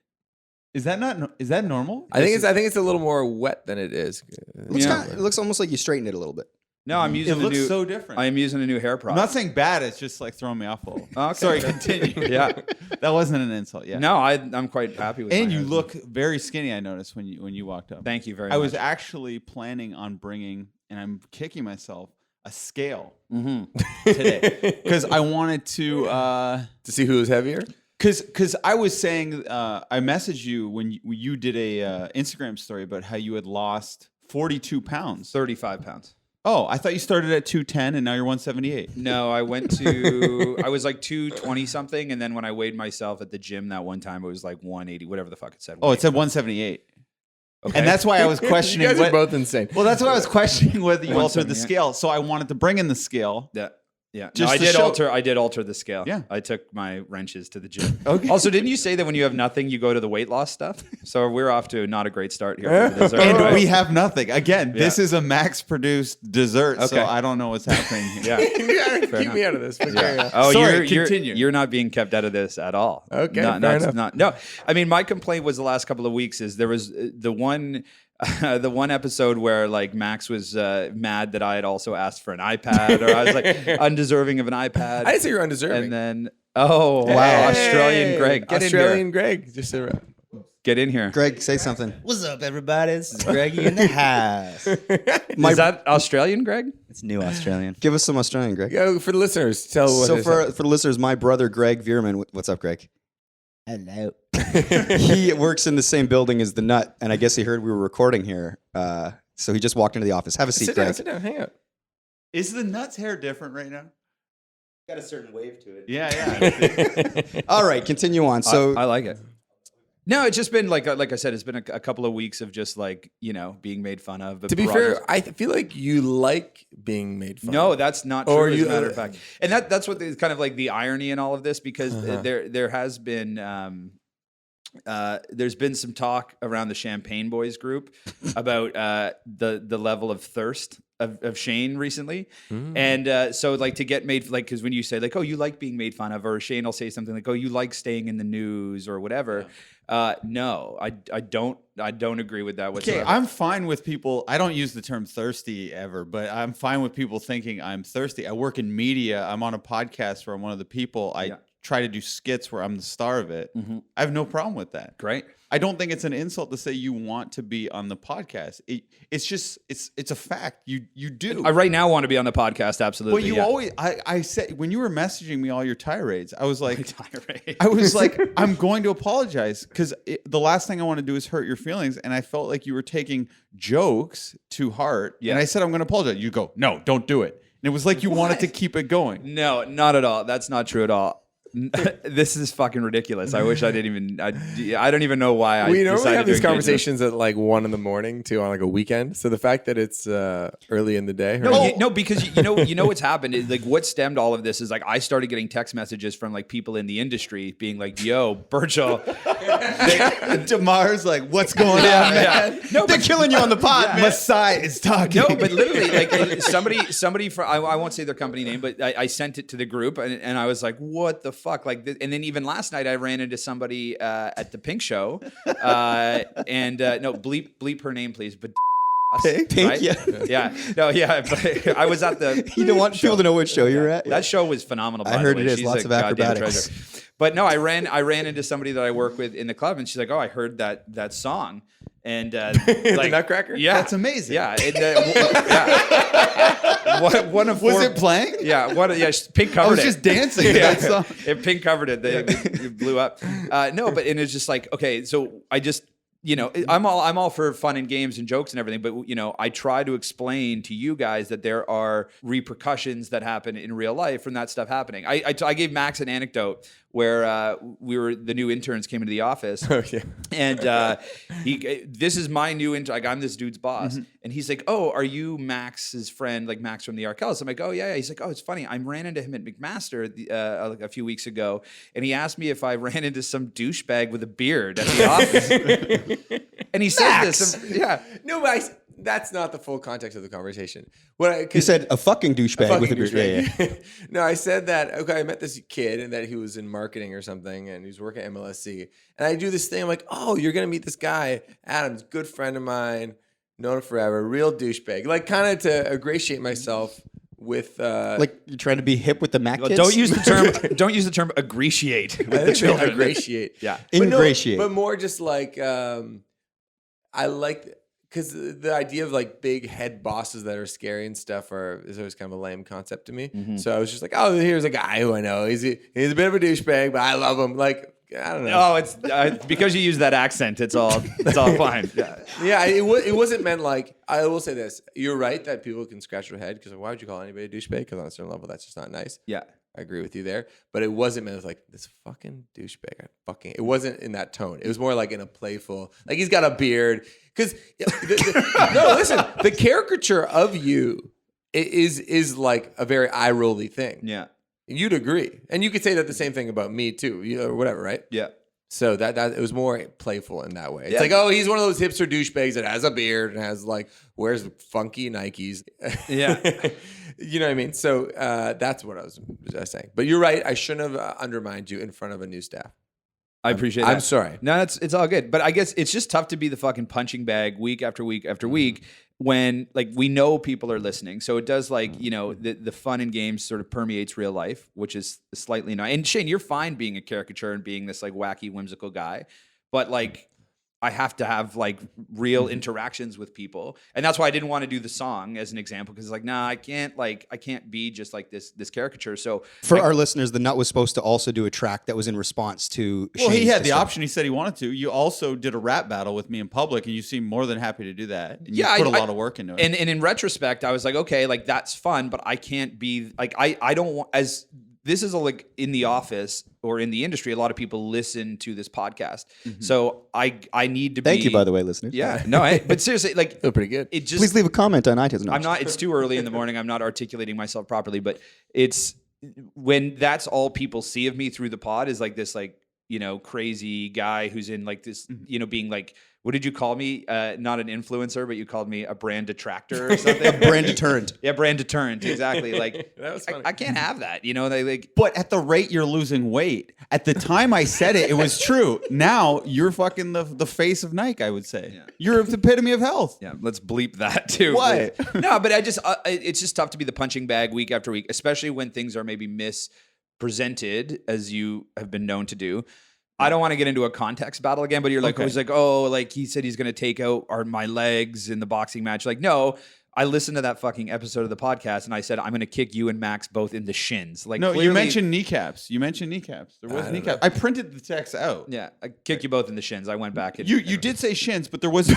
Is that normal? I think it's a little more wet than it is. It looks almost like you straightened it a little bit. no, I'm It using a looks new. so different. I am using a new hair I'm product. not saying bad. It's just like throwing me off a little. Okay. Sorry, continue. Yeah. That wasn't an insult. Yeah. No, I'm quite happy with. And my you hair. look very skinny. I noticed when you walked up. Thank you very I much. was actually planning on bringing, and I'm kicking myself, a scale Mm-hmm. today because I wanted to. To see who is heavier. Because I was saying, I messaged you when you did a Instagram story about how you had lost 42 pounds. 35 pounds. Oh, I thought you started at 210 and now you're 178. No, I was like 220 something, and then when I weighed myself at the gym that one time, it was like 180, whatever the fuck it said. Oh, it said 178. Okay. And that's why I was questioning. You guys are both insane. Well, that's why I was questioning whether you altered the 178. scale. So I wanted to bring in the scale Yeah. Yeah, Just no, to show- I did alter the scale. Yeah. I took my wrenches to the gym. Okay. Also, didn't you say that when you have nothing, you go to the weight loss stuff? So we're off to not a great start here. For the dessert, And right? we have nothing. Again, this Yeah. is a Max produced dessert, so Okay. I don't know what's happening here. Yeah. Keep me out of this. But carry on. Oh, Sorry, you're continue. you're not being kept out of this at all. Okay, Not- fair not- enough. no. I mean, my complaint was the last couple of weeks is there was the one episode where like Max was mad that I had also asked for an iPad, or I was like undeserving of an iPad. I didn't say you're undeserving. And then wow, Australian Greg, get Australian in here. Greg. Just Get in here. Greg, say something. What's up, everybody? This is Greggy in the house. Is that Australian Greg? It's new Australian. Give us some Australian, Greg. Go for the listeners. Tell what So it is. for the listeners, my brother Greg Veerman, what's up, Greg? Hello. He works in the same building as the Nut, and I guess he heard we were recording here. So he just walked into the office. Have a seat, Greg. Sit down, hang out. Is the Nuts hair different right now? Got a certain wave to it. Yeah. All right, continue on. So I like it. No, it's just been like I said, it's been a couple of weeks of just like being made fun of. To be fair, I feel like you like being made fun no, of. that's not true. Or As you- a matter of fact, and that's what is kind of like the irony in all of this, because there has been there's been some talk around the Champagne Boys group about the level of thirst of Shane recently, and so like to get made like, because when you say like, oh, you like being made fun of, or Shane will say something like, oh, you like staying in the news or whatever. No, I don't agree with that Okay, whatsoever. I'm fine with people. I don't use the term thirsty ever, but I'm fine with people thinking I'm thirsty. I work in media. I'm on a podcast where I'm one of the people. I try to do skits where I'm the star of it. I have no problem with that. Great. I don't think it's an insult to say you want to be on the podcast. It's just it's a fact. You do. I right now want to be on the podcast. Absolutely. But you yeah. always, I said, when you were messaging me all your tirades, I was like, tirade. I was like, I'm going to apologize because the last thing I want to do is hurt your feelings. And I felt like you were taking jokes to heart. Yeah. And I said, I'm going to apologize. You go, no, don't do it. And it was like you wanted to keep it going. No, not at all. That's not true at all. This is fucking ridiculous. I wish I didn't even. I don't even know why I. We normally decided have to these engage in conversations at like 1 a.m. too on like a weekend. So the fact that it's early in the day. No, because you know what's happened is like what stemmed all of this is like I started getting text messages from like people in the industry being like, "Yo, Birchall, Damar's like, what's going on, man? no, they're killing you on the pod, man. Masai is talking. No, but literally, like somebody from I won't say their company name, but I sent it to the group, and I was like, "What the fuck?" Like, and then even last night, I ran into somebody at the Pink show, and no, bleep her name, please, but. Pink, right? yeah. No, yeah. But I was at the. You don't want people to know what show you're at. That show was phenomenal. By I heard the way. it is She's lots a of goddamn acrobatics. treasure. But no, I ran into somebody that I work with in the club, and she's like, "Oh, I heard that song." And like Nutcracker? yeah, That's amazing. Yeah, and, yeah. One of Was four, it playing? Yeah, Pink covered I was it. just dancing to that song. If Pink covered it, it blew up. No, but and it's just like, okay, so I just. I'm all for fun and games and jokes and everything, but I try to explain to you guys that there are repercussions that happen in real life from that stuff happening. I gave Max an anecdote where the new interns came into the office, and this is my new intern. Like I'm this dude's boss, and he's like, "Oh, are you Max's friend? Like Max from the Arkells?" I'm like, "Oh yeah." He's like, "Oh, it's funny. I ran into him at McMaster like a few weeks ago, and he asked me if I ran into some douchebag with a beard at the office." And he says this, yeah. No, but that's not the full context of the conversation. What You said a fucking douchebag with a beard. Yeah. No, I said that, okay, I met this kid and that he was in marketing or something and he was working at MLSC. And I do this thing, I'm like, oh, you're going to meet this guy, Adam's good friend of mine, known him forever, real douchebag. Like kind of to ingratiate myself with Like you're trying to be hip with the Mac kids? Don't use the term ingratiate with the children. Ingratiate. Yeah. Ingratiate. But more just like I like because the idea of like big head bosses that are scary and stuff is always kind of a lame concept to me. So I was just like, oh, here's a guy who I know. He's a bit of a douchebag, but I love him. Like I don't know. Oh, it's because you use that accent. It's all fine. Yeah, it wasn't meant like. I will say this: you're right that people can scratch their head because why would you call anybody a douchebag? Because on a certain level, that's just not nice. Yeah. I agree with you there, but it wasn't meant as like this fucking douchebag. It wasn't in that tone. It was more like in a playful, like he's got a beard. Because no, listen, the caricature of you is like a very eye rolly thing. Yeah. You'd agree, and you could say that the same thing about me too, or whatever, right? Yeah. So that it was more playful in that way. It's Yeah. like, oh, he's one of those hipster douchebags that has a beard and has like wears funky Nikes. Yeah. You know what I mean? So that's what I was saying. But you're right. I shouldn't have undermined you in front of a new staff. I appreciate that. I'm sorry. No, it's all good. But I guess it's just tough to be the fucking punching bag week after week after week when like we know people are listening. So it does like, you know, the fun and games sort of permeates real life, which is slightly annoying. And Shane, you're fine being a caricature and being this like wacky, whimsical guy. But like I have to have like real interactions with people. And that's why I didn't want to do the song as an example, because like, nah, I can't be just like this caricature. So For our listeners, the Nut was supposed to also do a track that was in response to Well, he Shane's had the disturbance. option. He said he wanted to. You also did a rap battle with me in public, and you seemed more than happy to do that. And you Yeah, put a I- lot of work into it. And in retrospect, I was like, okay, like that's fun, but I can't be like I don't want as this is a, like in the office or in the industry, a lot of people listen to this podcast. So I need to Thank be you, by the way, listeners. Yeah. No, but seriously, like Feel pretty good. it just Please leave a comment on iTunes. No, I'm not it's too early in the morning. I'm not articulating myself properly, but it's when that's all people see of me through the pod is like this like, you know, crazy guy who's in like this, you know, being like, what did you call me? Not an influencer, but you called me a brand detractor or something. brand deterrent. Yeah, brand deterrent. Exactly. Like That was funny. I can't have that. You know, they like But at the rate you're losing weight, at the time I said it, it was true. Now you're fucking the face of Nike, I would say. Yeah. You're the epitome of health. yeah, let's bleep that too. What? please. No, but I just it's just tough to be the punching bag week after week, especially when things are maybe mispresented as you have been known to do. I don't want to get into a context battle again, but you're like, Okay. always like, oh, like he said he's going to take out my legs in the boxing match. Like, no, I listened to that fucking episode of the podcast and I said, I'm going to kick you and Max both in the shins. Like, No, you clearly- mentioned kneecaps. There was don't kneecaps. I printed the text out. Yeah, I kick you both in the shins. I went back. And, You did say shins, but there was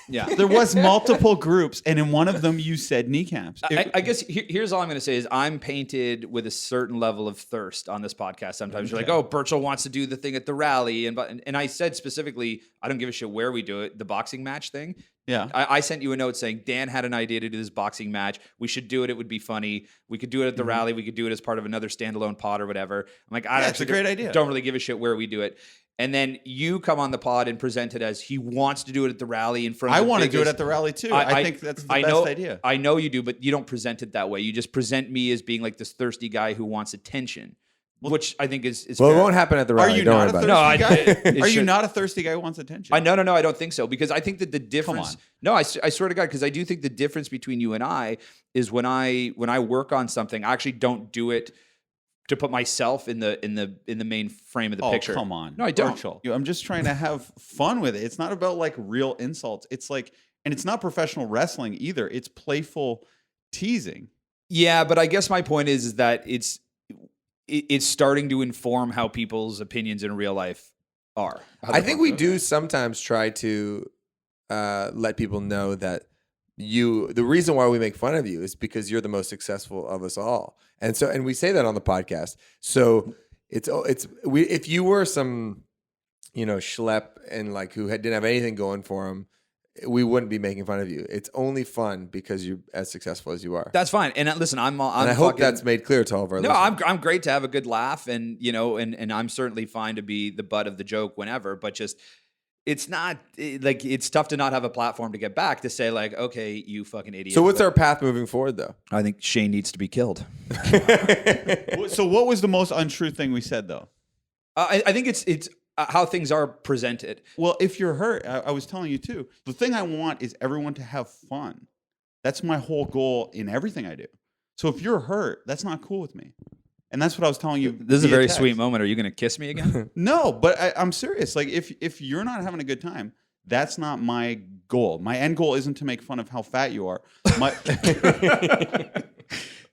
yeah. there was multiple groups, and in one of them you said kneecaps. I guess here's all I'm going to say is I'm painted with a certain level of thirst on this podcast. Sometimes you're like, oh, Birchall wants to do the thing at the rally. And I said specifically, I don't give a shit where we do it, the boxing match thing. Yeah. I sent you a note saying, Dan had an idea to do this boxing match. We should do it. It would be funny. We could do it at the rally. We could do it as part of another standalone pod or whatever. I'm like, I Yeah, it's a actually great idea. don't really give a shit where we do it. And then you come on the pod and present it as he wants to do it at the rally in front of I the want to do it biggest- at the rally too. I think that's the best know, idea. I know you do, but you don't present it that way. You just present me as being like this thirsty guy who wants attention, which I think is Well, it fair. won't happen at the Are rally. you Don't not worry a about thirsty it. No, guy? it Are you should- not a thirsty guy who wants attention? No, I don't think so. Because I think that the difference. on. No, I swear to God, because I do think the difference between you and I is when I work on something, I actually don't do it to put myself in the main frame of the Oh, picture. come on. No, I don't. Birchall. I'm just trying to have fun with it. It's not about like real insults. It's like, and it's not professional wrestling either. It's playful teasing. Yeah, but I guess my point is that it's starting to inform how people's opinions in real life are. I think we do sometimes try to let people know that the reason why we make fun of you is because you're the most successful of us all. And we say that on the podcast. So if you were some, schlep and like who didn't have anything going for him, we wouldn't be making fun of you. It's only fun because you're as successful as you are. That's fine. And listen, I'm and I hope fucking- that's made clear to all of our No, listeners. I'm great to have a good laugh, and and I'm certainly fine to be the butt of the joke whenever. But just it's not like it's tough to not have a platform to get back to say like, okay, you fucking idiot. So what's But our path moving forward, though? I think Shane needs to be killed. So what was the most untrue thing we said though? I think it's how things are presented. Well, if you're hurt, I was telling you too. The thing I want is everyone to have fun. That's my whole goal in everything I do. So if you're hurt, that's not cool with me. And that's what I was telling you. This is a via very text. sweet moment. Are you going to kiss me again? No, but I'm serious. Like if you're not having a good time, that's not my goal. My end goal isn't to make fun of how fat you are. My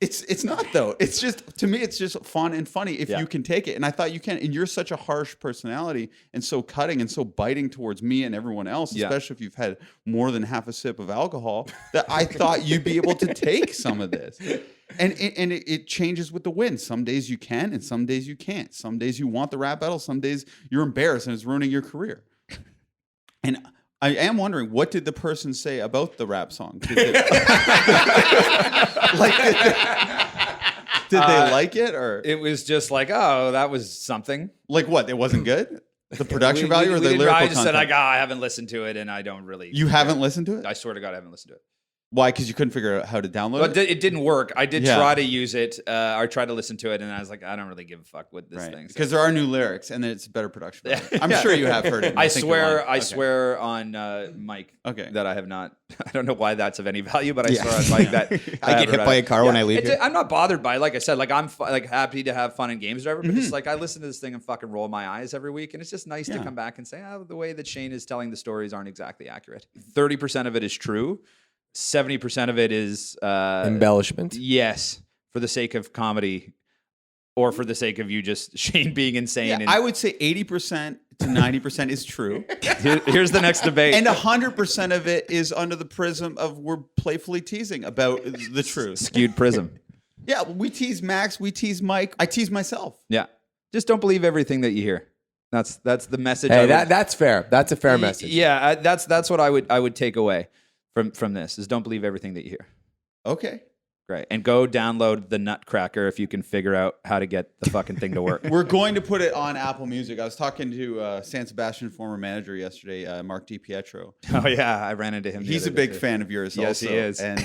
It's not though. It's just to me it's just fun and funny if you can take it. And I thought you can. And you're such a harsh personality and so cutting and so biting towards me and everyone else, especially if you've had more than half a sip of alcohol, that I thought you'd be able to take some of this. And it changes with the win. Some days you can and some days you can't. Some days you want the rap battle, some days you're embarrassed and it's ruining your career. And I am wondering, what did the person say about the rap song? Did they, did they like it, or It was just like, oh, that was something. like what? It wasn't good. The production value or the didn't- lyrical I just content? said, I haven't listened to it, and I don't really. You haven't listened to it? I swear to God, I haven't listened to it. Why? Because you couldn't figure out how to download But it? it didn't work. I did Yeah. try to use it. I tried to listen to it, and I was like, I don't really give a fuck with this thing. So- Because there are new lyrics, and it's better production value. I'm sure you have heard it. and I think you're lying. swear, I Okay. swear on Mike Okay. that I have not. I don't know why that's of any value, but I swear on Mike that I get hit by a car when I leave It's- here. I'm not bothered by it. Like I said, like I'm like happy to have fun in games, or whatever. But it's like I listen to this thing and fucking roll my eyes every week, and it's just nice to come back and say, oh, the way that Shane is telling the stories aren't exactly accurate. 30% of it is true. 70% of it is Embellishment. yes, for the sake of comedy, or for the sake of you just Shane being insane. Yeah, and I would say 80% to 90% is true. here's the next debate. And 100% of it is under the prism of we're playfully teasing about the truth. skewed prism. Yeah, we tease Max, we tease Mike, I tease myself. Yeah, just don't believe everything that you hear. That's the message. Hey, I would- that's fair. That's a fair message. Yeah, that's what I would take away from this is don't believe everything that you hear. Okay. Great, and go download the Nutcracker if you can figure out how to get the fucking thing to work. We're going to put it on Apple Music. I was talking to San Sebastian former manager yesterday, Mark DiPietro. Oh yeah, I ran into him. the He's other a day, big too. fan of yours Yes, also. he is. And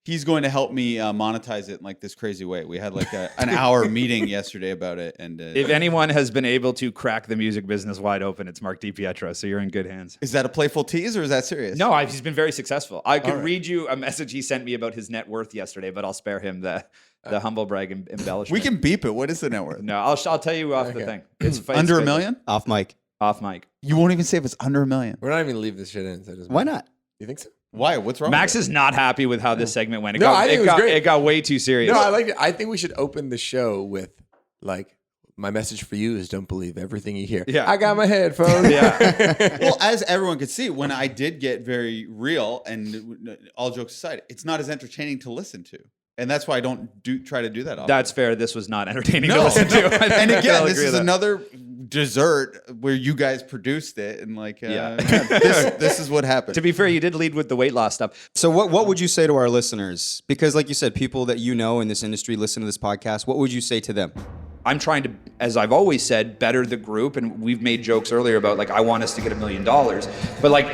he's going to help me monetize it in like this crazy way. We had like an hour meeting yesterday about it. And If anyone has been able to crack the music business wide open, it's Mark DiPietro. So you're in good hands. is that a playful tease or is that serious? No, he's been very successful. I could read you a message he sent me about his net worth yesterday, but I'll spare him the humble brag embellishment. We can beep it. What is the net worth? No, I'll tell you off the thing. It's Under $1 million? Off mic. Off mic. You won't even say if it's under $1 million. We're not even leave this shit in. So it doesn't Why matter. not? You think so? Why? What's wrong? Max with is not happy with how this segment went. No, I think it was great. It got way too serious. No, I like it. I think we should open the show with like, my message for you is don't believe everything you hear. Yeah. I got my headphones. Yeah. it? Well, as everyone could see, when I did get very real, and all jokes aside, it's not as entertaining to listen to. And that's why I don't try to do that often. That's fair. This was not entertaining to No. listen to. I think And I'll again, this agree is with that. another dessert where you guys produced it, and like, Yeah. this is what happened. To be fair, you did lead with the weight loss stuff. So what would you say to our listeners? Because like you said, people that you know in this industry listen to this podcast. What would you say to them? I'm trying to, as I've always said, better the group. And we've made jokes earlier about like, I want us to get $1 million. But like,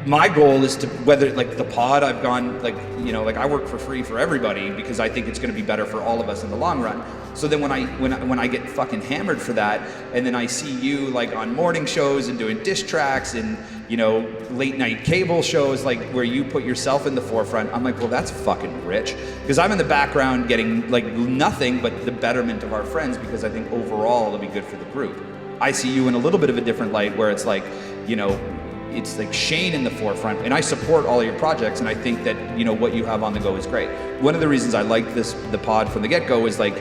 my goal is to, whether like the pod, I've gone like, you know, like I work for free for everybody because I think it's going to be better for all of us in the long run. So then when I get fucking hammered for that, and then I see you like on morning shows and doing diss tracks and, you know, late night cable shows, like where you put yourself in the forefront, I'm like, well, that's fucking rich. Because I'm in the background getting like nothing but the betterment of our friends, because I think overall it'll be good for the group. I see you in a little bit of a different light where it's like, you know, it's like Shane in the forefront, and I support all of your projects, and I think that, you know, what you have on the go is great. One of the reasons I like the pod from the get-go is like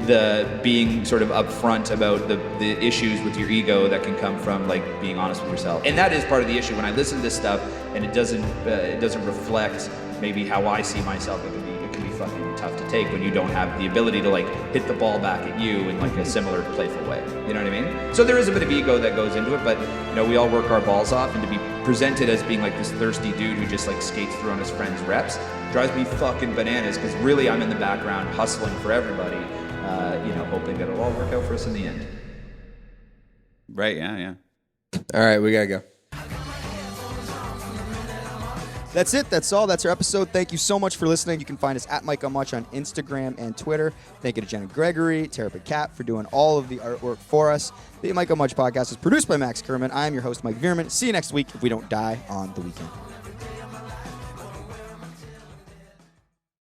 the being sort of upfront about the issues with your ego that can come from like being honest with yourself, and that is part of the issue when I listen to this stuff and it doesn't reflect maybe how I see myself. It can be fucking tough to take when you don't have the ability to like hit the ball back at you in like a similar playful way. You know what I mean? So there is a bit of ego that goes into it, but you know, we all work our balls off, and to be presented as being like this thirsty dude who just like skates through on his friends' reps drives me fucking bananas, because really I'm in the background hustling for everybody, you know, hoping that it'll all work out for us in the end. Right, yeah. All right, we gotta go. That's it. That's all. That's our episode. Thank you so much for listening. You can find us at Mike on Much on Instagram and Twitter. Thank you to Jenna Gregory, Terrapin Cat for doing all of the artwork for us. The Mike on Much podcast is produced by Max Kerman. I'm your host, Mike Veerman. See you next week if we don't die on the weekend.